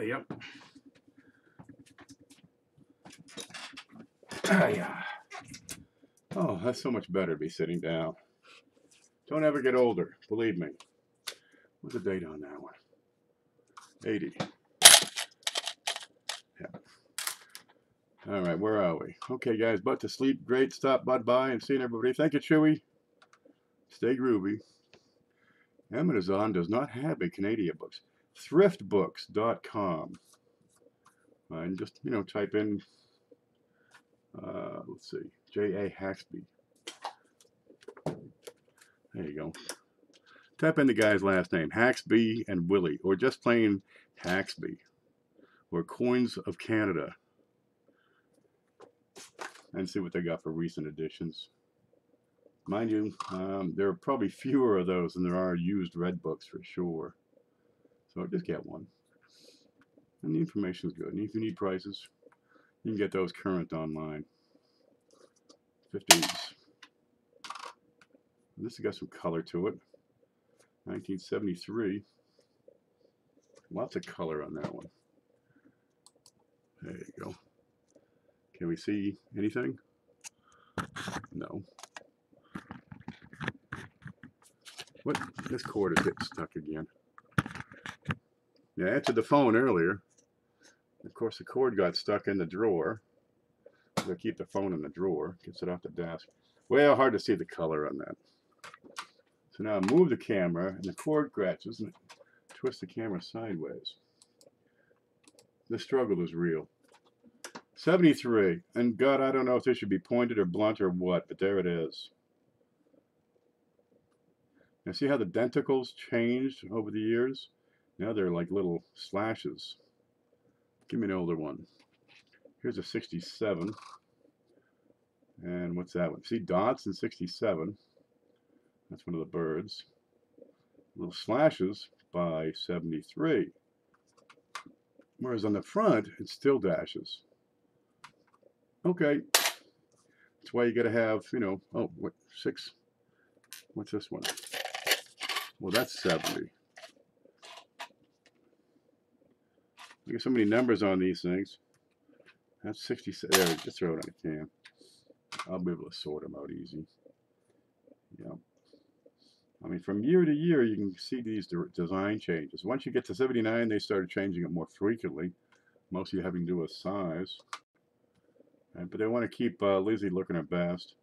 Speaker 1: Yep. Ah, yeah. Oh, that's so much better to be sitting down. Don't ever get older, believe me. What's the date on that one? 80. Yeah. All right, where are we? Okay, guys, but to sleep. Great. Stop by and seeing everybody. Thank you, Chewy. Stay groovy. Amazon does not have a Canadian books. Thriftbooks.com. And just, you know, type in, let's see, J.A. Haxby. There you go. Type in the guy's last name, Haxby and Willie, or just plain Haxby, or Coins of Canada, and see what they got for recent editions. Mind you, there are probably fewer of those than there are used red books for sure. So just get one. And the information is good. And if you need prices, you can get those current online. 50s. And this has got some color to it. 1973. Lots of color on that one. There you go. Can we see anything? No. What? This cord is getting stuck again. Yeah, I answered the phone earlier. Of course, the cord got stuck in the drawer. I keep the phone in the drawer. Gets it off the desk. Well, hard to see the color on that. So now I move the camera, and the cord scratches, and twist the camera sideways. The struggle is real. 73. And God, I don't know if this should be pointed or blunt or what, but there it is. Now see how the denticles changed over the years? Now they're like little slashes. Give me an older one. Here's a 67. And what's that one? See dots in 67. That's one of the birds. Little slashes by 73. Whereas on the front, it's still dashes. Okay. That's why you got to have, you know, oh, what, 6? What's this one? Well, that's 70. You get so many numbers on these things. That's 67. There, just throw it on a can. I'll be able to sort them out easy. Yeah. I mean, from year to year, you can see these design changes. Once you get to 79, they started changing it more frequently, mostly having to do with size. But they want to keep Lizzie looking her best,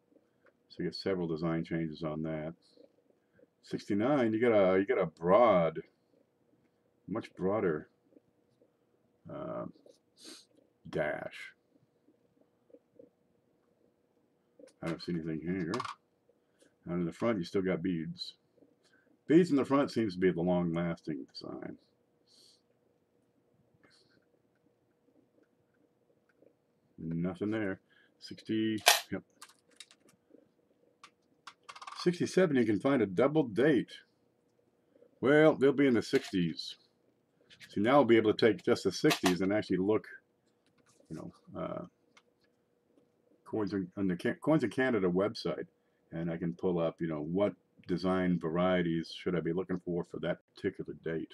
Speaker 1: so you get several design changes on that. 69, you get a broad, much broader dash. I don't see anything here. And in the front, you still got beads. Beads in the front seems to be the long-lasting design. Nothing there. 60, yep. 67, you can find a double date. Well, they'll be in the 60s. See, now I'll be able to take just the 60s and actually look, you know, Coins on the Coins of Canada website, and I can pull up, you know, what design varieties should I be looking for that particular date.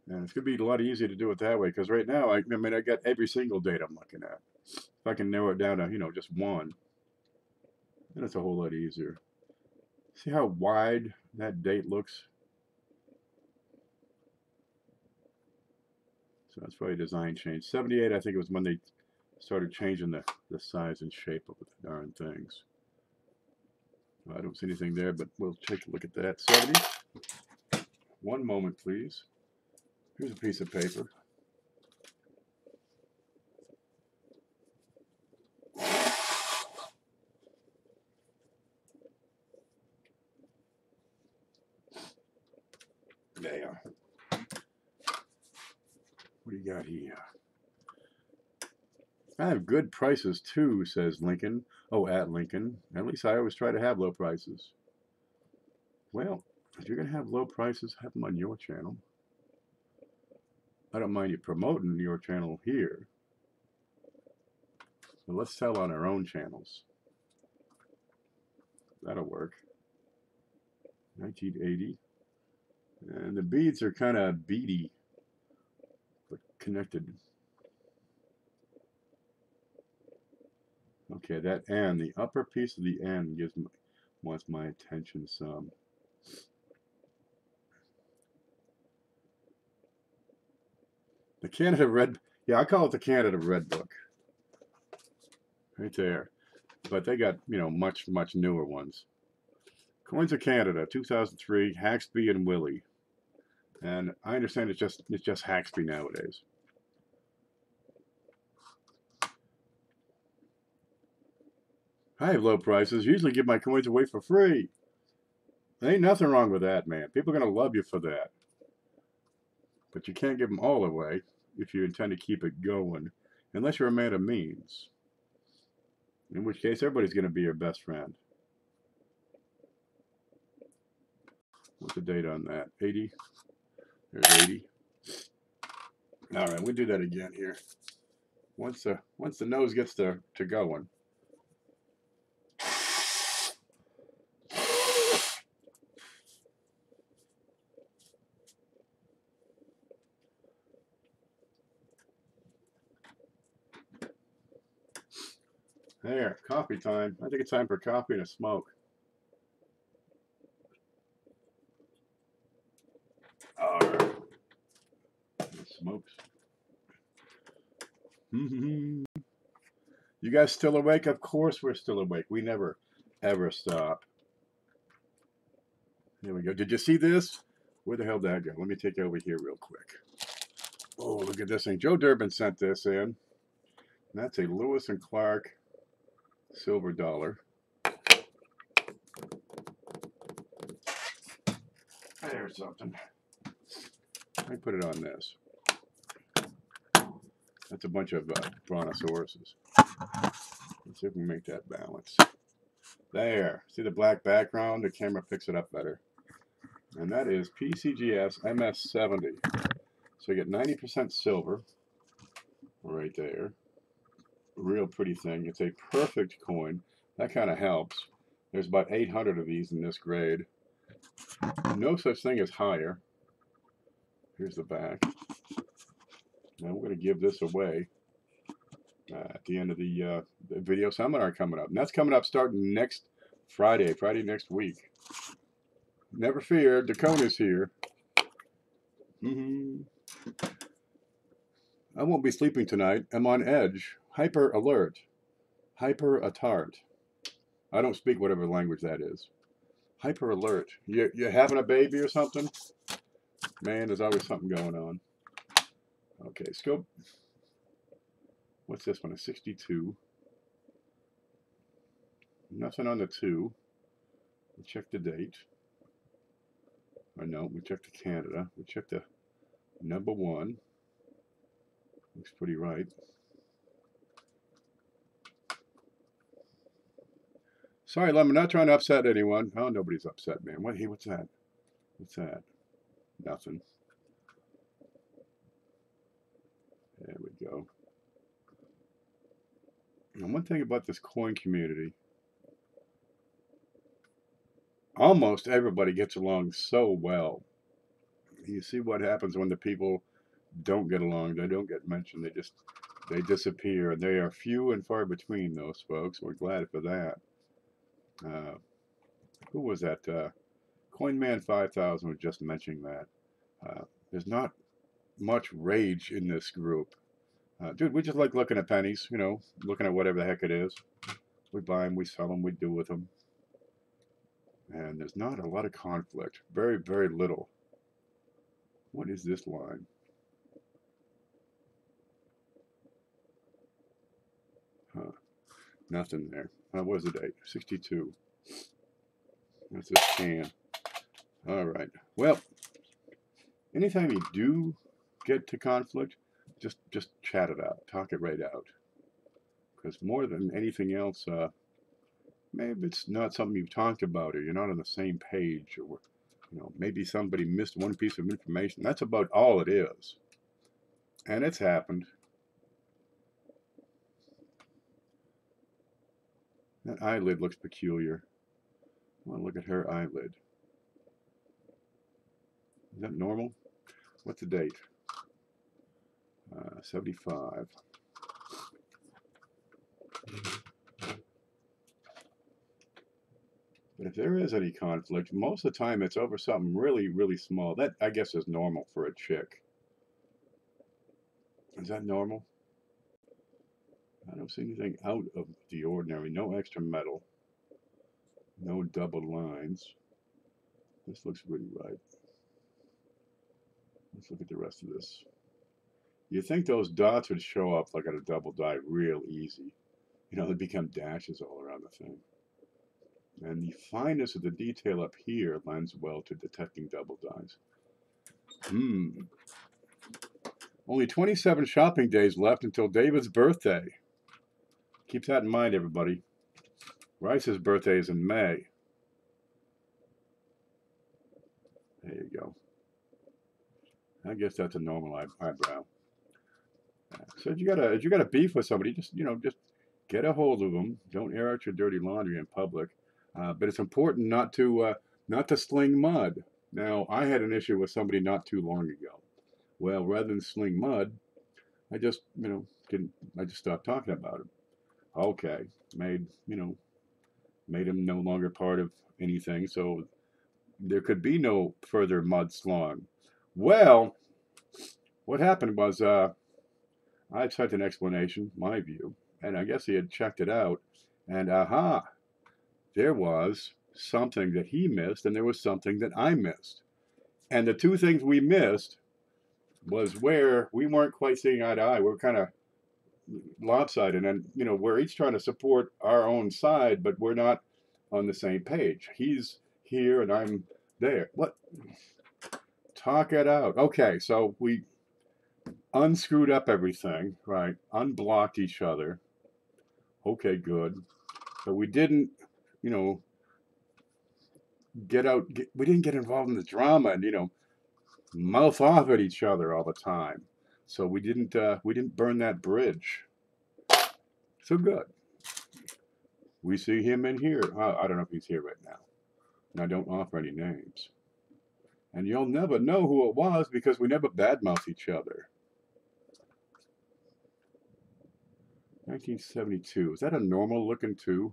Speaker 1: And it's going to be a lot easier to do it that way, because right now, I mean, I got every single date I'm looking at. If I can narrow it down to, you know, just one, then it's a whole lot easier. See how wide that date looks? So that's probably a design change. 78, I think it was when they started changing the size and shape of the darn things. I don't see anything there, but we'll take a look at that. 70. One moment, please. Here's a piece of paper. There. What do you got here? I have good prices too, says Lincoln. Oh, at Lincoln. At least I always try to have low prices. Well, if you're going to have low prices, have them on your channel. I don't mind you promoting your channel here. But let's sell on our own channels. That'll work. 1980. And the beads are kind of beady, but connected. Okay, that N, the upper piece of the N wants my attention some. The Canada Red, yeah, I call it the Canada Red Book. Right there. But they got, you know, much newer ones. Coins of Canada, 2003, Haxby and Willie. And I understand it's just Haxby nowadays. I have low prices. Usually give my coins away for free. There ain't nothing wrong with that, man. People are going to love you for that. But you can't give them all away if you intend to keep it going. Unless you're a man of means. In which case, everybody's going to be your best friend. What's the date on that? 80? There's 80. All right, we'll do that again here. Once the nose gets to going. There, coffee time. I think it's time for coffee and a smoke. All right. Smokes. You guys still awake? Of course we're still awake. We never, ever stop. Here we go. Did you see this? Where the hell did that go? Let me take you over here real quick. Oh, look at this thing. Joe Durbin sent this in. And that's a Lewis and Clark silver dollar. There's something. I put it on this. That's a bunch of brontosauruses. Let's see if we can make that balance. There. See the black background? The camera picks it up better. And that is PCGS MS70. So you get 90% silver right there. Real pretty thing. It's a perfect coin. That kind of helps. There's about 800 of these in this grade. No such thing as higher. Here's the back. Now we're going to give this away at the end of the video seminar coming up. And that's coming up starting next Friday next week. Never fear, the cone is here. I won't be sleeping tonight. I'm on edge. Hyper alert. Hyper atart. I don't speak whatever language that is. Hyper alert. You having a baby or something? Man, there's always something going on. Okay, scope. What's this one? A 62. Nothing on the 2. We check the date. Or no, we check the Canada. We check the number 1. Looks pretty right. Sorry, Lem, I'm not trying to upset anyone. Oh, nobody's upset, man. Hey, what's that? What's that? Nothing. There we go. And one thing about this coin community, almost everybody gets along so well. You see what happens when the people don't get along. They don't get mentioned. They disappear. And they are few and far between, those folks. We're glad for that. Who was that? CoinMan 5000 was just mentioning that. There's not much rage in this group. Dude, we just like looking at pennies, you know, looking at whatever the heck it is. We buy them, we sell them, we do with them. And there's not a lot of conflict. Very, very little. What is this line? Huh. Nothing there. What was the date? 62. That's this can. All right. Well, anytime you do get to conflict, just chat it out. Talk it right out. Because more than anything else, maybe it's not something you've talked about, or you're not on the same page, or maybe somebody missed one piece of information. That's about all it is. And it's happened. That eyelid looks peculiar. I want to look at her eyelid. Is that normal? What's the date? 75. But if there is any conflict, most of the time it's over something really, really small. That, I guess, is normal for a chick. Is that normal? I don't see anything out of the ordinary. No extra metal. No double lines. This looks really right. Let's look at the rest of this. You think those dots would show up like at a double die real easy. They become dashes all around the thing. And the fineness of the detail up here lends well to detecting double dies. Only 27 shopping days left until David's birthday. Keep that in mind, everybody. Rice's birthday is in May. There you go. I guess that's a normal eyebrow. So if you got a beef with somebody, just get a hold of them. Don't air out your dirty laundry in public. But it's important not to sling mud. Now, I had an issue with somebody not too long ago. Well, rather than sling mud, I just stopped talking about him. Okay, made him no longer part of anything, so there could be no further mud slung. Well, what happened was I typed an explanation, my view, and I guess he had checked it out, and aha, there was something that he missed, and there was something that I missed. And the two things we missed was where we weren't quite seeing eye to eye. We were kind of lopsided, and we're each trying to support our own side, but we're not on the same page. He's here and I'm there. What? Talk it out. Okay, so we unscrewed up everything, right? Unblocked each other. Okay, good. But we didn't, we didn't get involved in the drama and, mouth off at each other all the time. So we didn't burn that bridge. So good. We see him in here. I don't know if he's here right now. And I don't offer any names. And you'll never know who it was because we never badmouth each other. 1972. Is that a normal looking too?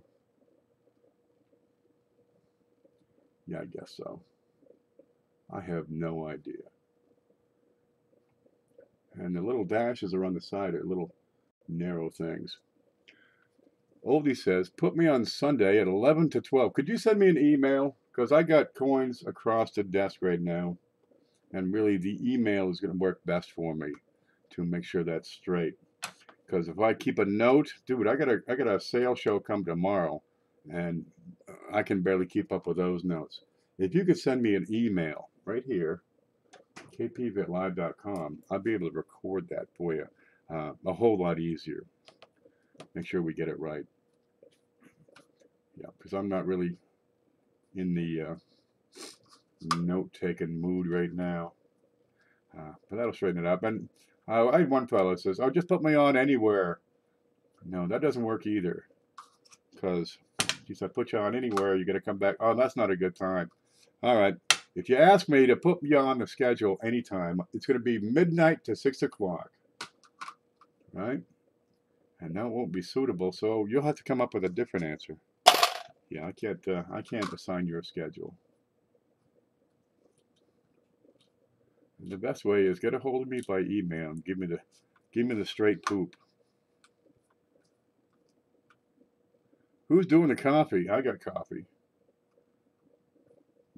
Speaker 1: Yeah, I guess so. I have no idea. And the little dashes are on the side are little narrow things. Oldie says, put me on Sunday at 11 to 12. Could you send me an email? Because I got coins across the desk right now. And really, the email is going to work best for me to make sure that's straight. Because if I keep a note, dude, I got a sales show come tomorrow. And I can barely keep up with those notes. If you could send me an email right here, kpvitlive.com, I'll be able to record that for you a whole lot easier. Make sure we get it right. Yeah, because I'm not really in the note-taking mood right now. But that'll straighten it up. And I had one fellow that says, oh, just put me on anywhere. No, that doesn't work either. Because if I put you on anywhere, you're going to come back. Oh, that's not a good time. All right. If you ask me to put you on the schedule anytime, it's going to be midnight to 6 o'clock. Right? And that won't be suitable, so you'll have to come up with a different answer. Yeah, I can't assign your schedule. And the best way is get a hold of me by email and give me the straight poop. Who's doing the coffee? I got coffee.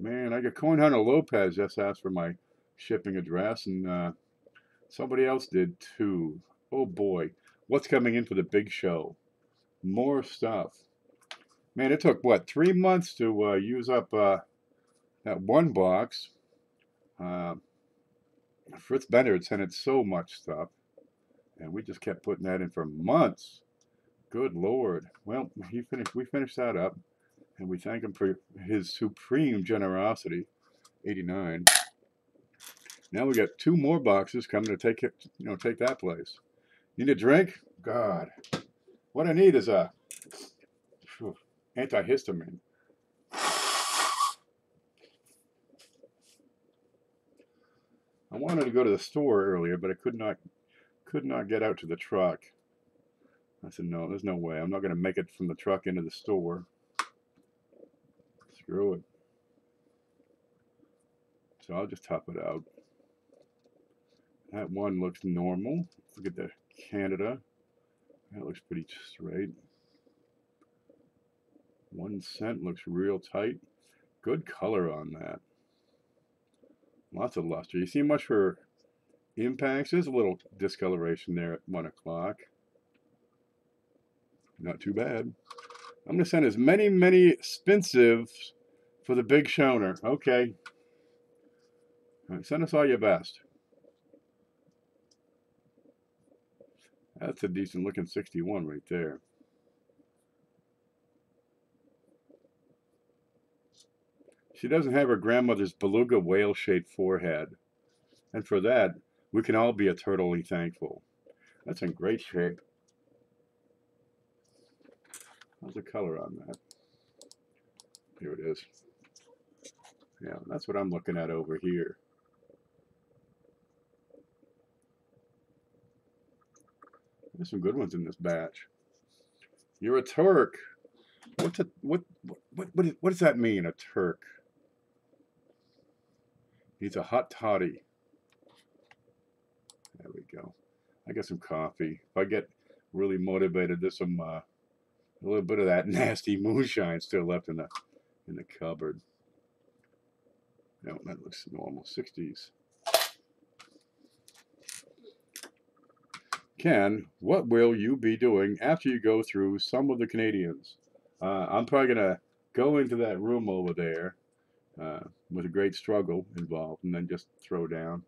Speaker 1: Man, I got Coin Hunter Lopez just asked for my shipping address, and somebody else did too. Oh boy, what's coming in for the big show? More stuff. Man, it took, what, 3 months to use up that one box. Fritz Bender had sent in so much stuff, and we just kept putting that in for months. Good Lord. Well, we finished that up, and we thank him for his supreme generosity. 89. Now we got 2 more boxes coming to take it, take that place. Need a drink? God. What I need is a antihistamine. I wanted to go to the store earlier, but I could not get out to the truck. I said, no, there's no way. I'm not going to make it from the truck into the store. Screw it. So I'll just top it out. That one looks normal. Look at the Canada. That looks pretty straight. 1 cent looks real tight. Good color on that. Lots of luster. You see much for impacts? There's a little discoloration there at 1 o'clock. Not too bad. I'm going to send as many expensives for the big Shoner. Okay. All right, send us all your best. That's a decent looking 61 right there. She doesn't have her grandmother's beluga whale-shaped forehead. And for that, we can all be eternally thankful. That's in great shape. How's the color on that? Here it is. Yeah, that's what I'm looking at over here. There's some good ones in this batch. You're a Turk. What does that mean, a Turk? He's a hot toddy. There we go. I got some coffee. If I get really motivated, there's some a little bit of that nasty moonshine still left in the cupboard. No, that looks normal. 60s. Ken, what will you be doing after you go through some of the Canadians? I'm probably going to go into that room over there with a great struggle involved and then just throw down.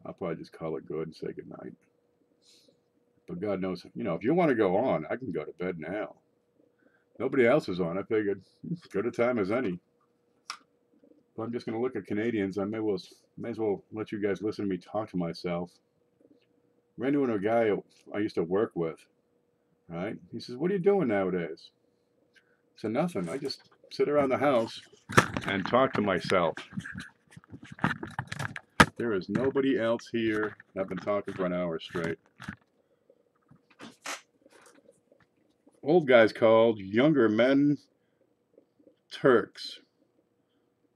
Speaker 1: I'll probably just call it good and say goodnight. But God knows, if you want to go on, I can go to bed now. Nobody else is on. I figured as good a time as any. If I'm just going to look at Canadians, I may as well let you guys listen to me talk to myself. Ran into a guy I used to work with, right? He says, what are you doing nowadays? I said, nothing. I just sit around the house and talk to myself. There is nobody else here. I've been talking for an hour straight. Old guys called younger men Turks.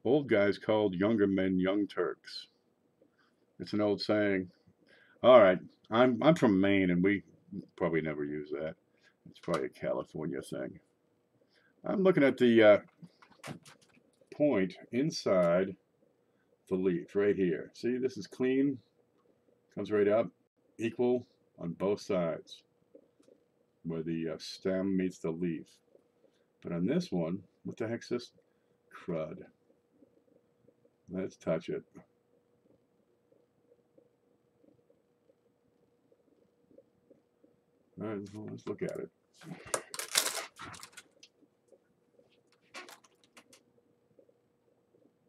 Speaker 1: Old guys called younger men young Turks. It's an old saying. All right, I'm from Maine, and we probably never use that. It's probably a California thing. I'm looking at the point inside the leaf right here. See, this is clean, comes right up, equal on both sides, where the stem meets the leaf. But on this one, what the heck's this crud? Let's touch it. All right, well, let's look at it.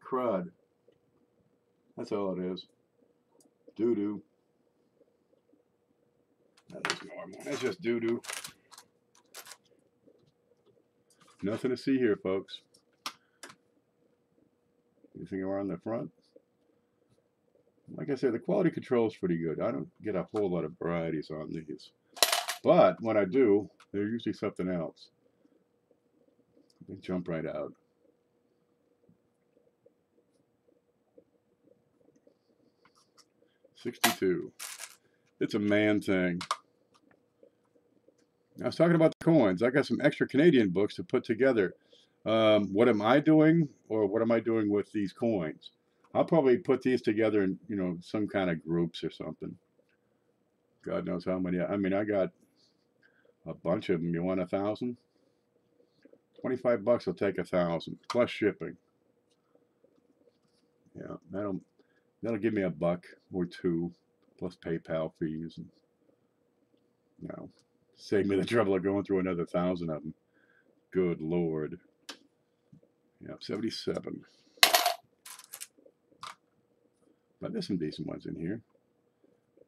Speaker 1: Crud. That's all it is. Doo-doo. That is normal. That's just doo-doo. Nothing to see here, folks. Anything around the front? Like I said, the quality control is pretty good. I don't get a whole lot of varieties on these. But when I do, they're usually something else. They jump right out. $62. It's a man thing. I was talking about the coins. I got some extra Canadian books to put together. What am I doing, or what am I doing with these coins? I'll probably put these together in, some kind of groups or something. God knows how many. I mean, I got a bunch of them. You want 1,000? $25 will take 1,000 plus shipping. Yeah, that'll give me $1 or $2 plus PayPal fees. And, Save me the trouble of going through another 1,000 of them. Good Lord. Yep, 77. But there's some decent ones in here.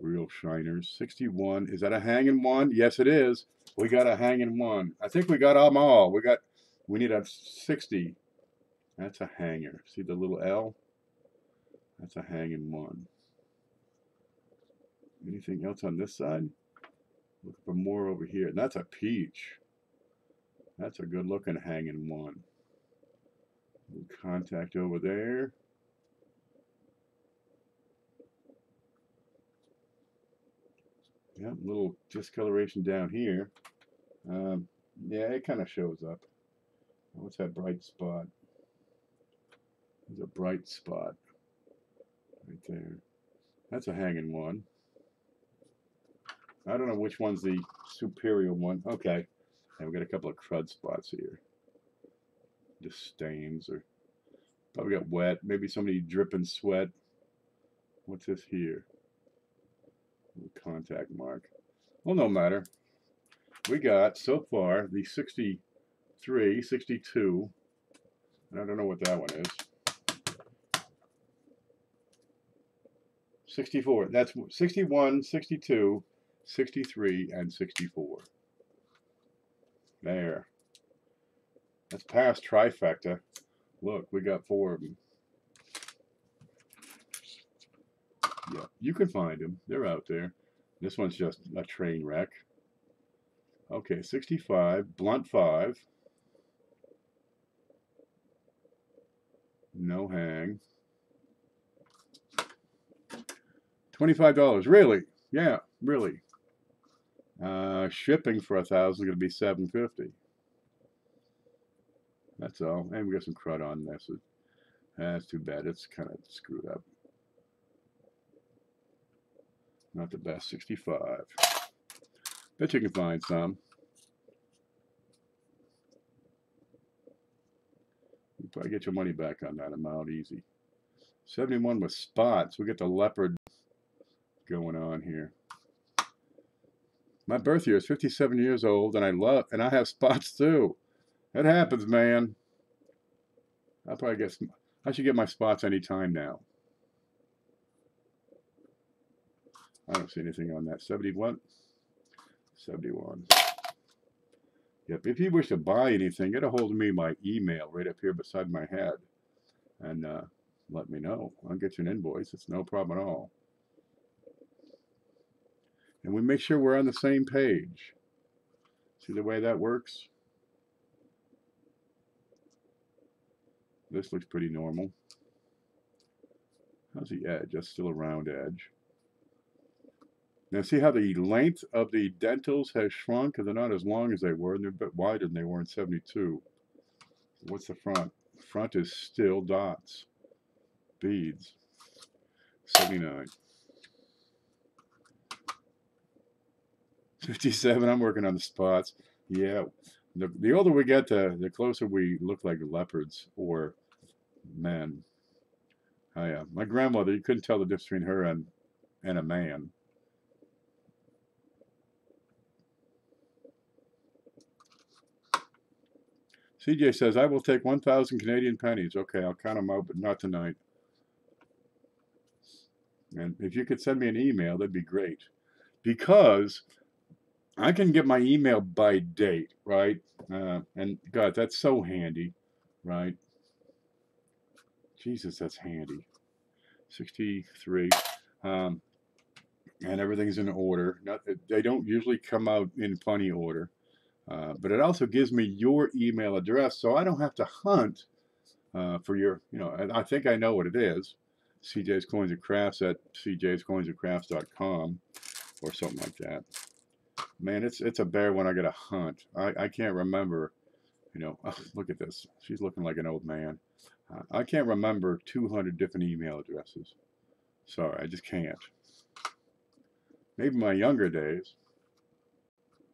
Speaker 1: Real shiners. 61. Is that a hanging one? Yes, it is. We got a hanging one. I think we got them all. We need a 60. That's a hanger. See the little L? That's a hanging one. Anything else on this side? Look for more over here. And that's a peach. That's a good looking hanging one. Contact over there. Yep, little discoloration down here. Yeah, it kind of shows up. What's that bright spot? There's a bright spot right there. That's a hanging one. I don't know which one's the superior one. Okay. And we got a couple of crud spots here. Just stains or probably got wet. Maybe somebody dripping sweat. What's this here? Contact mark. Well, no matter. We got so far the 63, 62. And I don't know what that one is. 64. That's 61, 62, 63, and 64. There. That's past trifecta. Look, we got 4 of them. Yeah, you can find them. They're out there. This one's just a train wreck. Okay, 65, blunt 5. No hang. $25. Really? Yeah, really. Shipping for 1,000 is going to be $7.50. That's all. And we got some crud on this. That's too bad. It's kind of screwed up. Not the best. 65. Bet you can find some. You probably get your money back on that amount easy. 71 with spots. We get the leopard going on here. My birth year is 57 years old, and I have spots too. It happens, man. I should get my spots anytime now. I don't see anything on that. 71. 71. Yep. If you wish to buy anything, get a hold of me. My email right up here beside my head, and let me know. I'll get you an invoice. It's no problem at all. And we make sure we're on the same page. See the way that works? This looks pretty normal. How's the edge? That's still a round edge. Now see how the length of the dentals has shrunk? Because they're not as long as they were, and they're a bit wider than they were in 72. What's the front? The front is still dots. Beads. 79. 57, I'm working on the spots. Yeah, the older we get, the closer we look like leopards or men. Oh yeah, my grandmother, you couldn't tell the difference between her and a man. CJ says, I will take 1,000 Canadian pennies. Okay, I'll count them out, but not tonight. And if you could send me an email, that'd be great. Because I can get my email by date, right? And God, that's so handy, right? Jesus, that's handy. 63. And everything's in order. They don't usually come out in funny order. But it also gives me your email address, so I don't have to hunt for your, and I think I know what it is. CJ's Coins and Crafts at cjscoinsandcrafts.com or something like that. Man, it's a bear when I get a hunt. I can't remember, oh, look at this. She's looking like an old man. I can't remember 200 different email addresses. Sorry, I just can't. Maybe my younger days.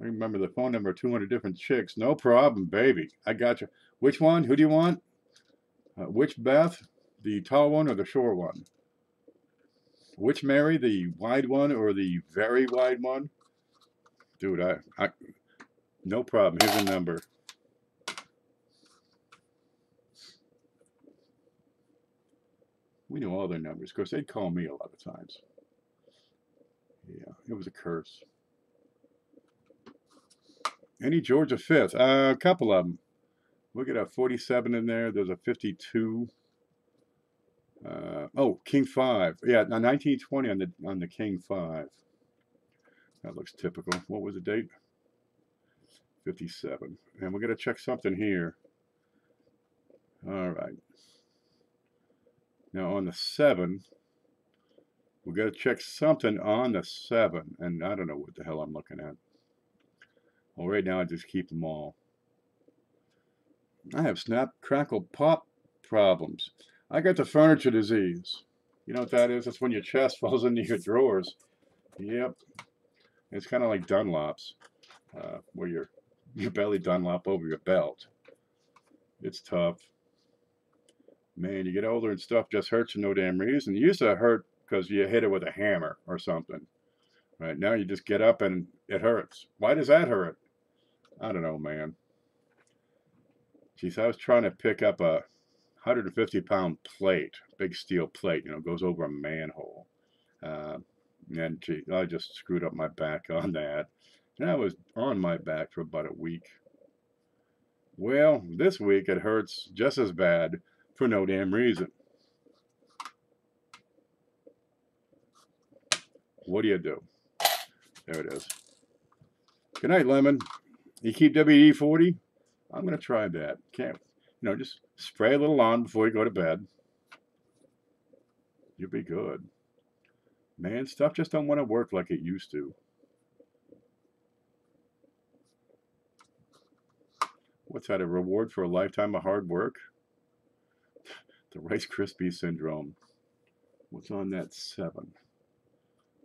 Speaker 1: I remember the phone number of 200 different chicks. No problem, baby. I got you. Which one? Who do you want? Which Beth? The tall one or the short one? Which Mary? The wide one or the very wide one? Dude, no problem. Here's a number. We know all their numbers. Of course, they'd call me a lot of times. Yeah, it was a curse. Any Georgia 5th? A couple of them. We'll get a 47 in there. There's a 52. Oh, King 5. Yeah, 1920 on the King 5. That looks typical. What was the date? 57. And we're going to check something here. All right. Now on the 7, we're going to check something on the 7. And I don't know what the hell I'm looking at. Well, right now I just keep them all. I have snap, crackle, pop problems. I got the furniture disease. You know what that is? That's when your chest falls into your drawers. Yep. It's kind of like Dunlops, where your belly Dunlop over your belt. It's tough. Man, you get older and stuff just hurts for no damn reason. It used to hurt because you hit it with a hammer or something. Right now you just get up and it hurts. Why does that hurt? I don't know, man. Geez, I was trying to pick up a 150-pound plate, big steel plate, you know, goes over a manhole. And gee, I just screwed up my back on that. And I was on my back for about a week. Well, this week it hurts just as bad for no damn reason. What do you do? There it is. Good night, Lemon. You keep WD-40? I'm going to try that. Can't, you know, just spray a little on before you go to bed. You'll be good. Man, stuff just don't want to work like it used to. What's that, a reward for a lifetime of hard work? The Rice Krispies syndrome. What's on that 7?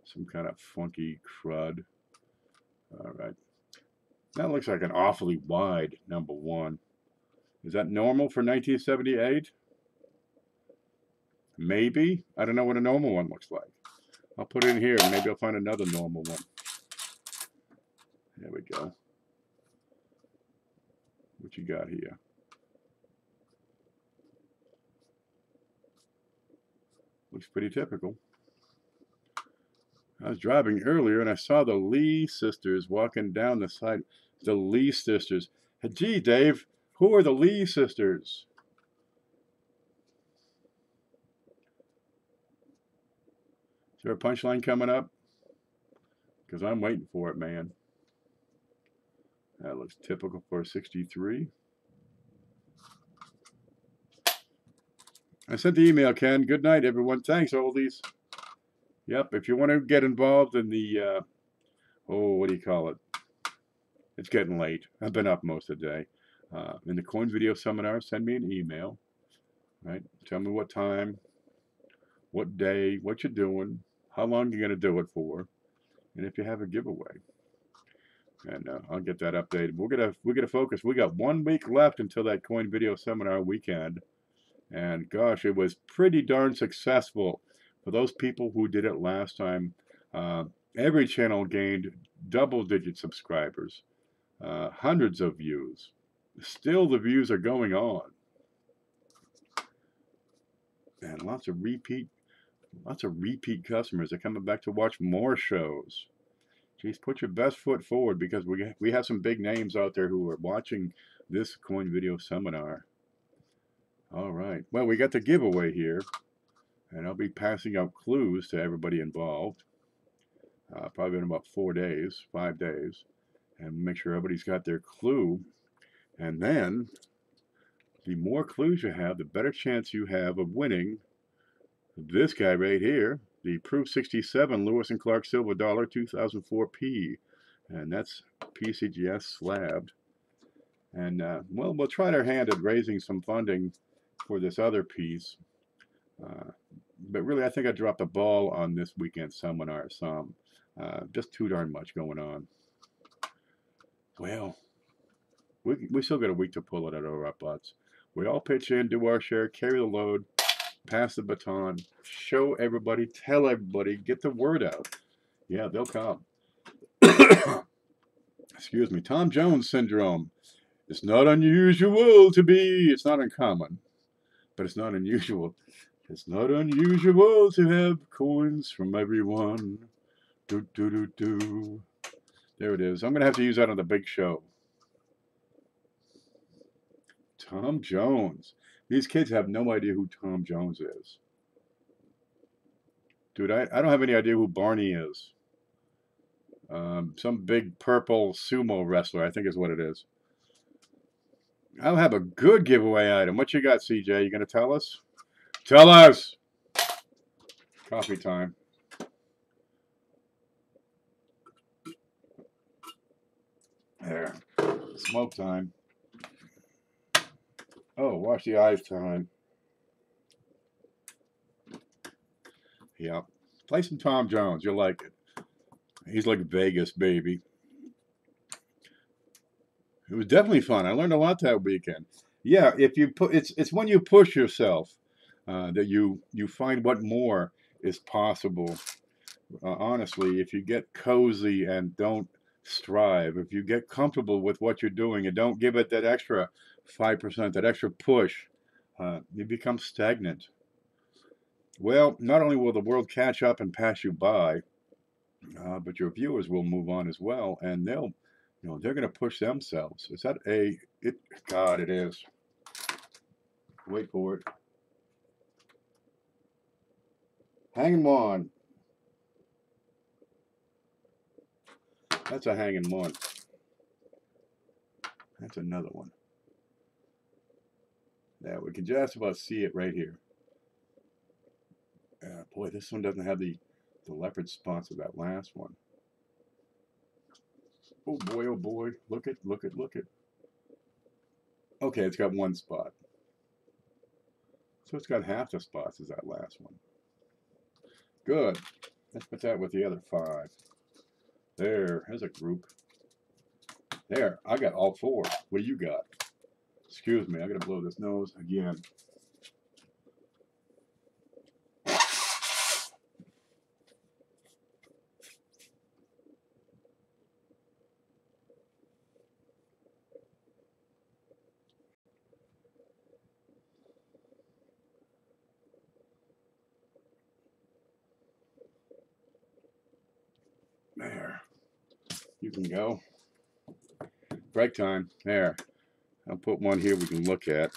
Speaker 1: Some kind of funky crud. All right. That looks like an awfully wide number 1. Is that normal for 1978? Maybe. I don't know what a normal one looks like. I'll put it in here and maybe I'll find another normal one. There we go. What you got here? Looks pretty typical. I was driving earlier and I saw the Lee sisters walking down the side. The Lee sisters. Gee, Dave, who are the Lee sisters? Is there a punchline coming up? Because I'm waiting for it, man. That looks typical for a 63. I sent the email, Ken. Good night, everyone. Thanks, oldies. Yep, if you want to get involved in the, what do you call it? It's getting late. I've been up most of the day. In the coin video seminar, send me an email. Right? Tell me what time, what day, what you're doing, how long you're going to do it for, and if you have a giveaway. And I'll get that updated. We're gonna focus. We got 1 week left until that coin video seminar weekend, and gosh, it was pretty darn successful for those people who did it last time. Every channel gained double-digit subscribers, hundreds of views. Still, the views are going on, and lots of repeat customers are coming back to watch more shows. Geez, put your best foot forward because we have some big names out there who are watching this coin video seminar. All right. Well, we got the giveaway here, and I'll be passing out clues to everybody involved. Probably in about 5 days, and make sure everybody's got their clue. And then, the more clues you have, the better chance you have of winning this guy right here. The Proof 67 Lewis and Clark Silver Dollar 2004P, and that's PCGS slabbed. And well, we'll try our hand at raising some funding for this other piece. But really, I think I dropped the ball on this weekend seminar some. Just too darn much going on. Well, we still got a week to pull it out of our butts. We all pitch in, do our share, carry the load. Pass the baton, show everybody, tell everybody, get the word out. Yeah, they'll come. excuse me, Tom Jones syndrome. It's not unusual to be, it's not uncommon, but it's not unusual. It's not unusual to have coins from everyone. Do, do, do, do. There it is. I'm going to have to use that on the big show. Tom Jones. These kids have no idea who Tom Jones is. Dude, I don't have any idea who Barney is. Some big purple sumo wrestler, I think is what it is. I'll have a good giveaway item. What you got, CJ? You going to tell us? Tell us! Coffee time. There. Smoke time. Oh, wash the eyes time. Yep. Play some Tom Jones. You'll like it. He's like Vegas, baby. It was definitely fun. I learned a lot that weekend. Yeah, if you put it's when you push yourself that you find what more is possible. Honestly, if you get cozy and don't strive, if you get comfortable with what you're doing and don't give it that extra 5%, that extra push, you become stagnant. Well, not only will the world catch up and pass you by, but your viewers will move on as well, and they're going to push themselves. Is that it? God, it is. Wait for it. Hanging on. That's a hanging one. That's another one. Yeah, we can just about see it right here. Boy, this one doesn't have the leopard spots of that last one. Oh boy, oh boy. Look it, look it, look it. Okay, it's got one spot. So it's got half the spots as that last one. Good. Let's put that with the other 5. There's a group. There, I got all 4. What do you got? Excuse me, I gotta blow this nose again. There. You can go. Break time. There. I'll put one here we can look at.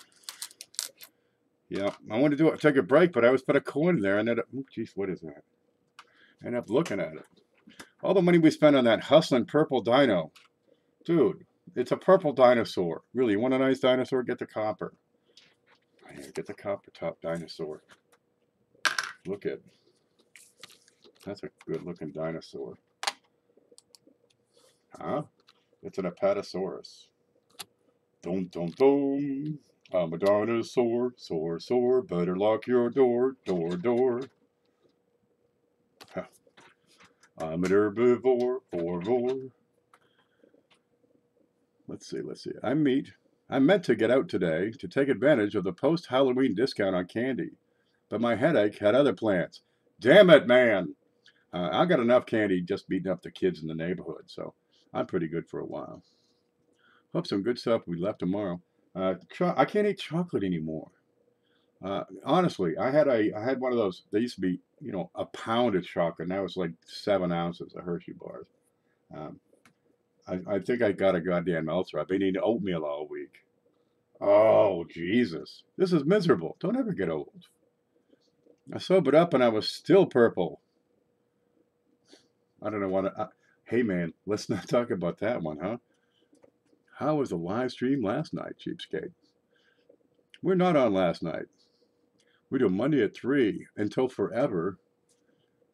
Speaker 1: Yeah, I wanted to take a break, but I always put a coin in there and then, oh, geez, what is that? I end up looking at it. All the money we spent on that hustling purple dino. Dude, it's a purple dinosaur. Really, you want a nice dinosaur? Get the copper. Here, get the copper top dinosaur. Look at, that's a good looking dinosaur. Huh? It's an Apatosaurus. Dum dum dum. I'm a dinosaur, soar, better lock your door, door. Huh. I'm an herbivore, vor. Let's see. I meant to get out today to take advantage of the post-Halloween discount on candy, but my headache had other plans. Damn it, man! I got enough candy just beating up the kids in the neighborhood, so I'm pretty good for a while. Hope some good stuff will be left tomorrow. I can't eat chocolate anymore. Honestly, I had one of those. They used to be, a pound of chocolate. Now it's like 7 ounces of Hershey bars. Um, I think I got a goddamn ulcer. I've been eating oatmeal all week. Oh, Jesus. This is miserable. Don't ever get old. I sobered up and I was still purple. I don't know what. Hey, man, let's not talk about that one, huh? How was the live stream last night, cheapskate? We're not on last night. We do Monday at 3 until forever.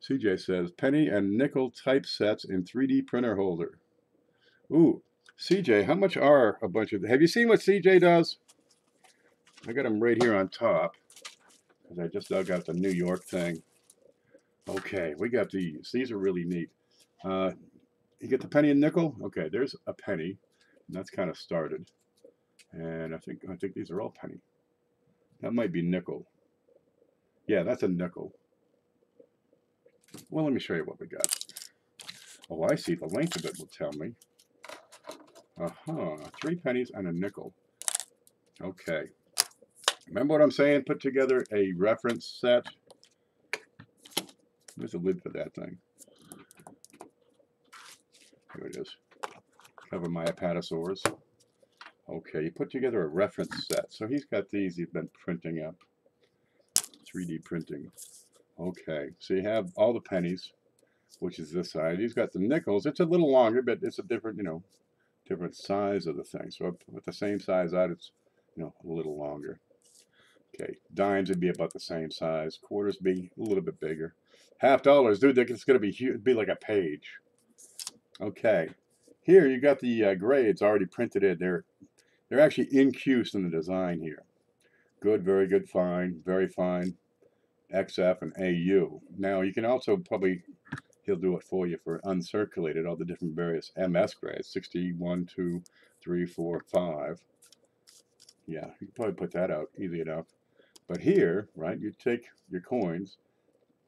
Speaker 1: CJ says, penny and nickel typesets in 3D printer holder. Ooh, CJ, how much are a bunch of... Have you seen what CJ does? I got them right here on top, because I just dug out the New York thing. Okay, we got these. These are really neat. You get the penny and nickel? Okay, there's a penny. And that's kind of started. And I think these are all penny. That might be nickel. Yeah, that's a nickel. Well, let me show you what we got. Oh, I see. The length of it will tell me. Uh-huh. 3 pennies and a nickel. Okay. Remember what I'm saying? Put together a reference set. Where's the lid for that thing? Here it is. Cover my apatosaurs. Okay, you put together a reference set. So he's got these he's been printing up. 3D printing. Okay, so you have all the pennies, which is this side. He's got the nickels. It's a little longer, but it's a different, different size of the thing. So with the same size out, it's, a little longer. Okay, dimes would be about the same size. Quarters be a little bit bigger. $50, dude, it's going to be huge. It'd be like a page. Okay, here you got the grades already printed in. They're actually incused in the design here. Good, very good, fine, very fine, XF, and AU. Now you can also probably, he'll do it for you for uncirculated, all the different various MS grades, 61, 2, 3, 4, 5. Yeah, you can probably put that out easy enough. But here, right, you take your coins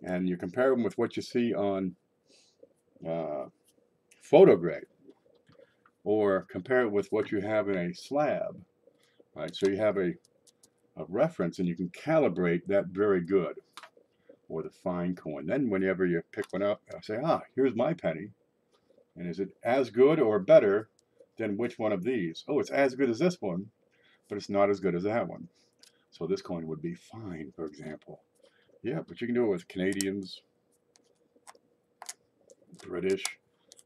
Speaker 1: and you compare them with what you see on photo grade, or compare it with what you have in a slab, right? So you have a reference and you can calibrate that very good, or the fine coin. Then whenever you pick one up, I say, here's my penny. And is it as good or better than which one of these? Oh, it's as good as this one, but it's not as good as that one. So this coin would be fine, for example. Yeah, but you can do it with Canadians, British,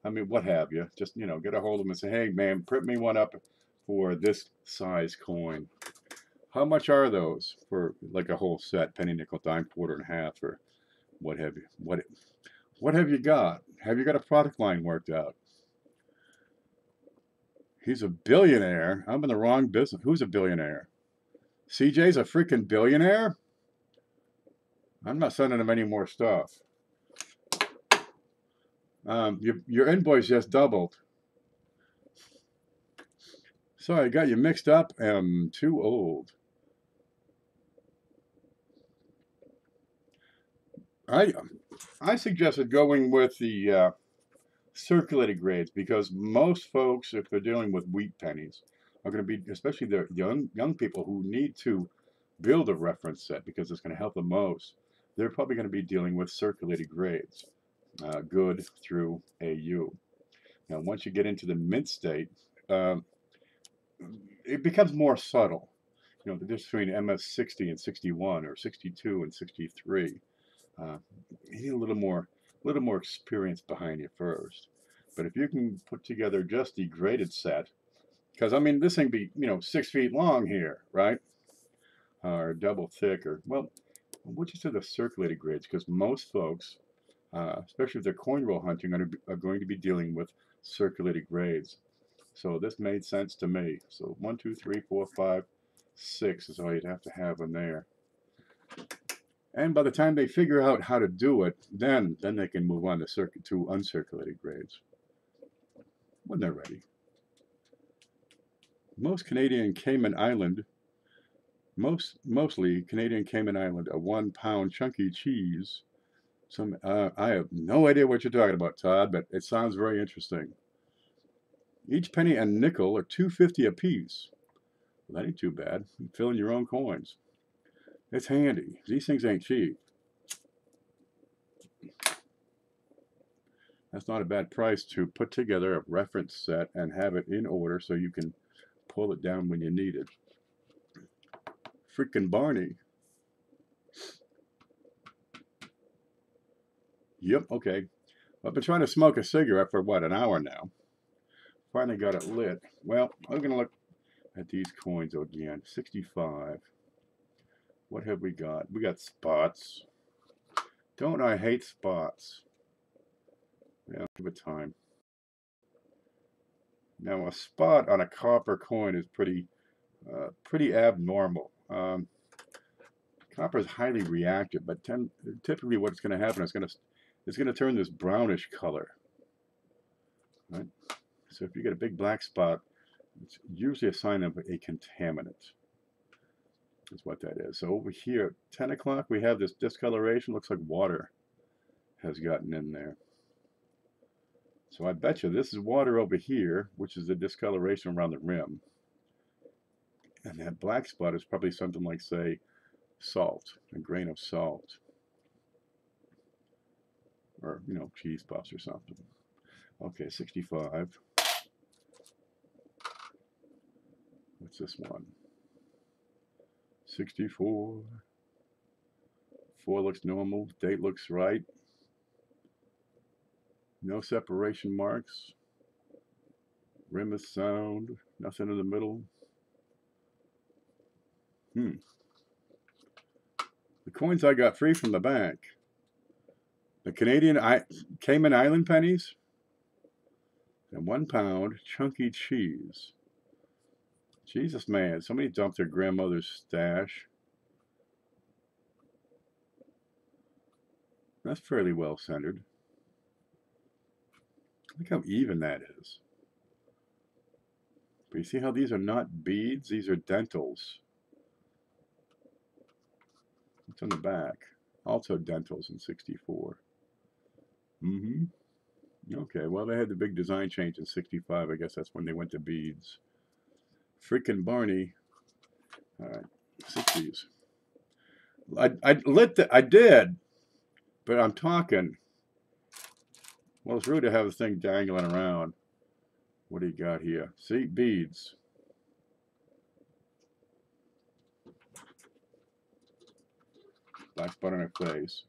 Speaker 1: I mean, what have you. Just, get a hold of them and say, hey, man, print me one up for this size coin. How much are those for like a whole set? Penny, nickel, dime, quarter, and half, or what have you? What have you got? Have you got a product line worked out? He's a billionaire. I'm in the wrong business. Who's a billionaire? CJ's a freaking billionaire? I'm not sending him any more stuff. Your invoice just doubled. Sorry, I got you mixed up. I'm too old. I suggested going with the circulated grades, because most folks, if they're dealing with wheat pennies, are going to be, especially the young people who need to build a reference set because it's going to help the most, they're probably going to be dealing with circulated grades, good through AU. Now, once you get into the mint state, it becomes more subtle. The difference between MS 60 and 61, or 62 and 63. You need a little more experience behind you first. But if you can put together just the graded set, because I mean this thing be 6 feet long here, right? Or double thick, or well, we'll just do the circulated grades, because most folks, especially if they're coin roll hunting, are going to be dealing with circulated grades. So this made sense to me. So 1, 2, 3, 4, 5, 6 is all you'd have to have in there. And by the time they figure out how to do it, then they can move on to uncirculated grades when they're ready. Mostly Canadian Cayman Island, a 1 pound chunky cheese. I have no idea what you're talking about, Todd, but it sounds very interesting. Each penny and nickel are $2.50 a piece. Well, that ain't too bad. You fill in your own coins. It's handy. These things ain't cheap. That's not a bad price to put together a reference set and have it in order so you can pull it down when you need it. Freaking Barney. Yep, okay. I've been trying to smoke a cigarette for, what, an hour now. Finally got it lit. Well, I'm going to look at these coins again. 65. What have we got? We got spots. Don't I hate spots? Yeah, give it time. Now, a spot on a copper coin is pretty abnormal. Copper is highly reactive, but typically what's going to happen is it's going to turn this brownish color. Right? So if you get a big black spot, it's usually a sign of a contaminant. That's what that is. So over here at 10 o'clock, we have this discoloration. Looks like water has gotten in there. So I bet you this is water over here, which is the discoloration around the rim. And that black spot is probably something like, say, salt, a grain of salt. Or, you know, cheese puffs or something. Okay, 65. What's this one? 64. 4 looks normal. Date looks right. No separation marks. Rim is sound. Nothing in the middle. The coins I got free from the bank. The Cayman Island pennies. And £1 chunky cheese. Jesus, man. Somebody dumped their grandmother's stash. That's fairly well centered. Look how even that is. But you see how these are not beads? These are dentals. What's on the back? Also dentals in 64. Okay, well, they had the big design change in 65. I guess that's when they went to beads. Frickin' Barney. All right, 60s. I did, but I'm talking. Well, it's rude to have this thing dangling around. What do you got here? See, beads. Black spot on her face.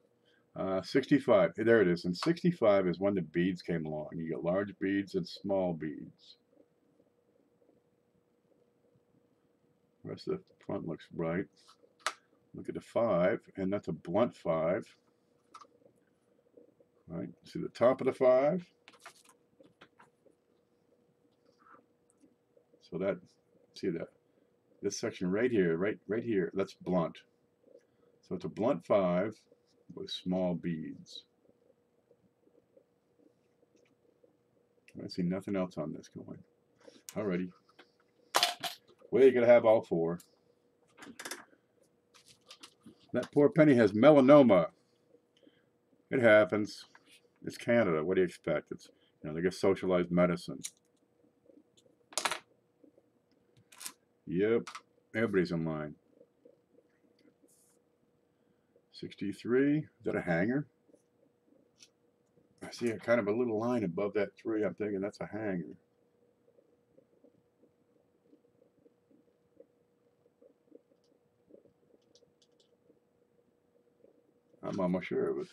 Speaker 1: 65. There it is. And 65 is when the beads came along. You get large beads and small beads. The rest of the front looks right. Look at the 5, and that's a blunt 5. Right. See the top of the 5. So that, see that, this section right here, right here, that's blunt. So it's a blunt 5 with small beads. I see nothing else on this coin. Alrighty. Well, you're gonna have all 4. That poor penny has melanoma. It happens. It's Canada. What do you expect? It's, you know, they get socialized medicine. Yep, everybody's in line. 63. Is that a hanger? I see a kind of a little line above that 3. I'm thinking that's a hanger. I'm almost sure of it.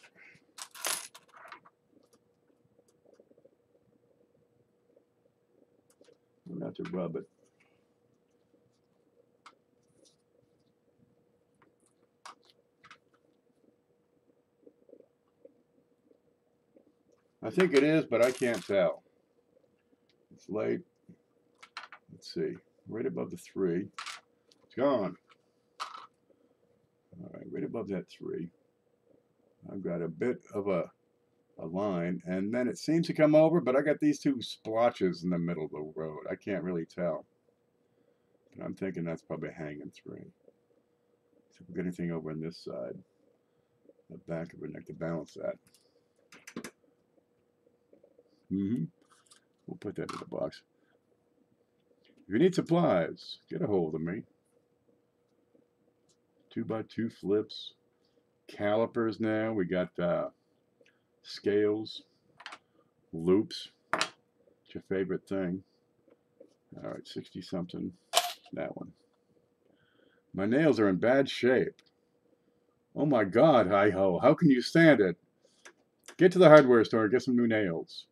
Speaker 1: Not to rub it. I think it is, but I can't tell. It's late. Let's see. Right above the 3. It's gone. All right, right above that 3. I've got a bit of a line, and then it seems to come over, but I got these 2 splotches in the middle of the road. I can't really tell. But I'm thinking that's probably hanging 3. See if we get anything over on this side. The back of her neck to balance that. We'll put that in the box. If you need supplies, get a hold of me. 2x2 flips. Calipers now. We got scales. Loops. It's your favorite thing. All right, 60 something. That one. My nails are in bad shape. Oh my God, hi-ho. How can you stand it? Get to the hardware store and get some new nails.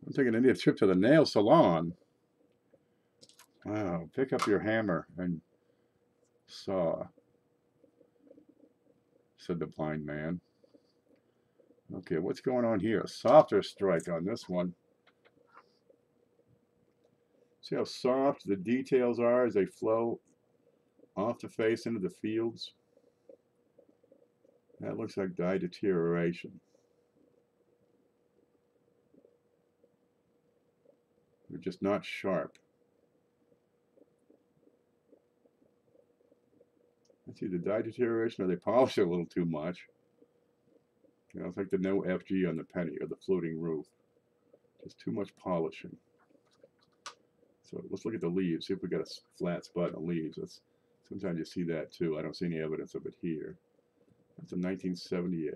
Speaker 1: I'm thinking I need a trip to the nail salon. Wow, pick up your hammer and saw, said the blind man. Okay, what's going on here? A softer strike on this one. See how soft the details are as they flow off the face into the fields? That looks like dye deterioration. They're just not sharp. Let's see, the dye deterioration, or they polish it a little too much. You know, it's like the no FG on the penny or the floating roof. Just too much polishing. So let's look at the leaves. See if we got a flat spot in the leaves. Sometimes you see that too. I don't see any evidence of it here. That's a 1978.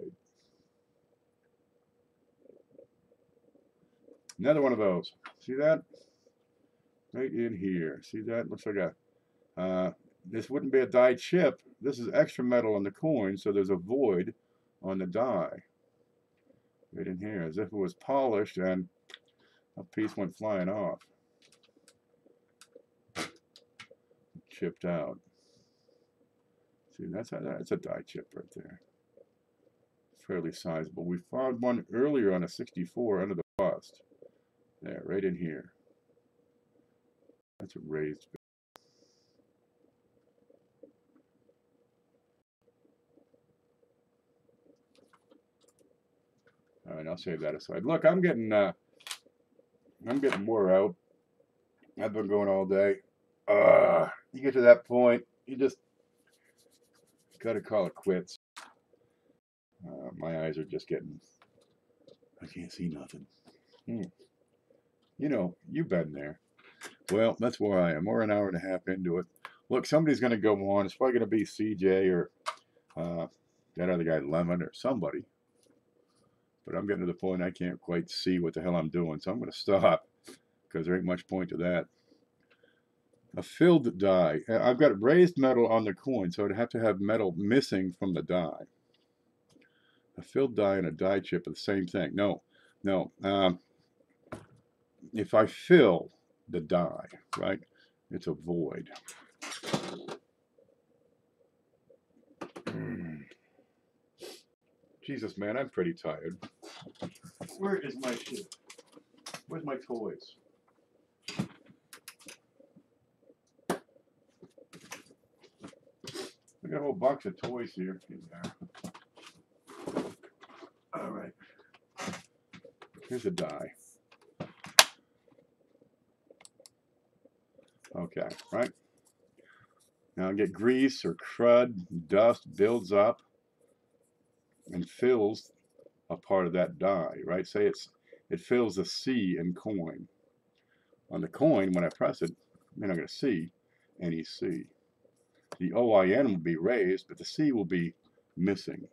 Speaker 1: Another one of those. See that? Right in here. See that? Looks like a, this wouldn't be a die chip. This is extra metal on the coin, so there's a void on the die. Right in here, as if it was polished and a piece went flying off. Chipped out. See, that's a die chip right there. Fairly sizable. We found one earlier on a 64 under the bust. There, right in here. That's a raised bit. All right, I'll save that aside. Look, I'm getting wore out. I've been going all day. You get to that point, you just gotta call it quits. My eyes are just getting. I can't see nothing. You know, you've been there. Well, that's where I am. We're an hour and a half into it. Look, somebody's going to go on. It's probably going to be CJ or that other guy, Lemon, or somebody. But I'm getting to the point I can't quite see what the hell I'm doing, so I'm going to stop because there ain't much point to that. A filled die. I've got raised metal on the coin, so I'd have to have metal missing from the die. A filled die and a die chip are the same thing. No. If I fill the die, right, it's a void. Jesus, man, I'm pretty tired. Where is my shit? Where's my toys? I got a whole box of toys here. All right. Here's a die. Okay, right? Now I get grease or crud, dust builds up and fills a part of that die, right? Say it fills a C in coin. On the coin, when I press it, you're not going to see any C. The OIN will be raised, but the C will be missing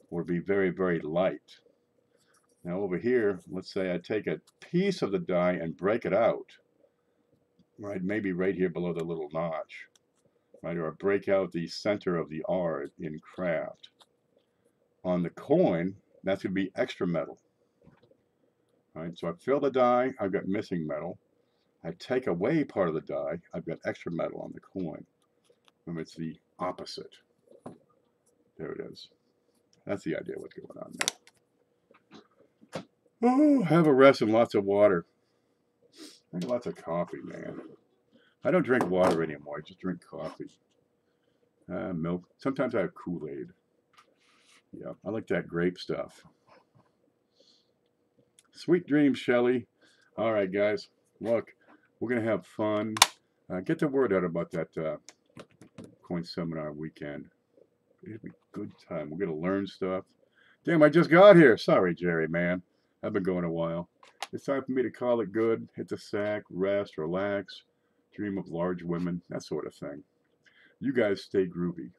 Speaker 1: or be very, very light. Now over here, let's say I take a piece of the die and break it out, right? Maybe right here below the little notch, right? Or I break out the center of the R in craft. On the coin, that's going to be extra metal, right? So I fill the die, I've got missing metal. I take away part of the die, I've got extra metal on the coin. Remember, it's the opposite. There it is. That's the idea of what's going on there. Oh, have a rest and lots of water. I drink lots of coffee, man. I don't drink water anymore. I just drink coffee. Milk. Sometimes I have Kool-Aid. Yeah, I like that grape stuff. Sweet dreams, Shelly. All right, guys. Look, we're going to have fun. Get the word out about that coin seminar weekend. It'll be a good time. We're going to learn stuff. Damn, I just got here. Sorry, Jerry, man. I've been going a while. It's time for me to call it good, hit the sack, rest, relax, dream of large women, that sort of thing. You guys stay groovy.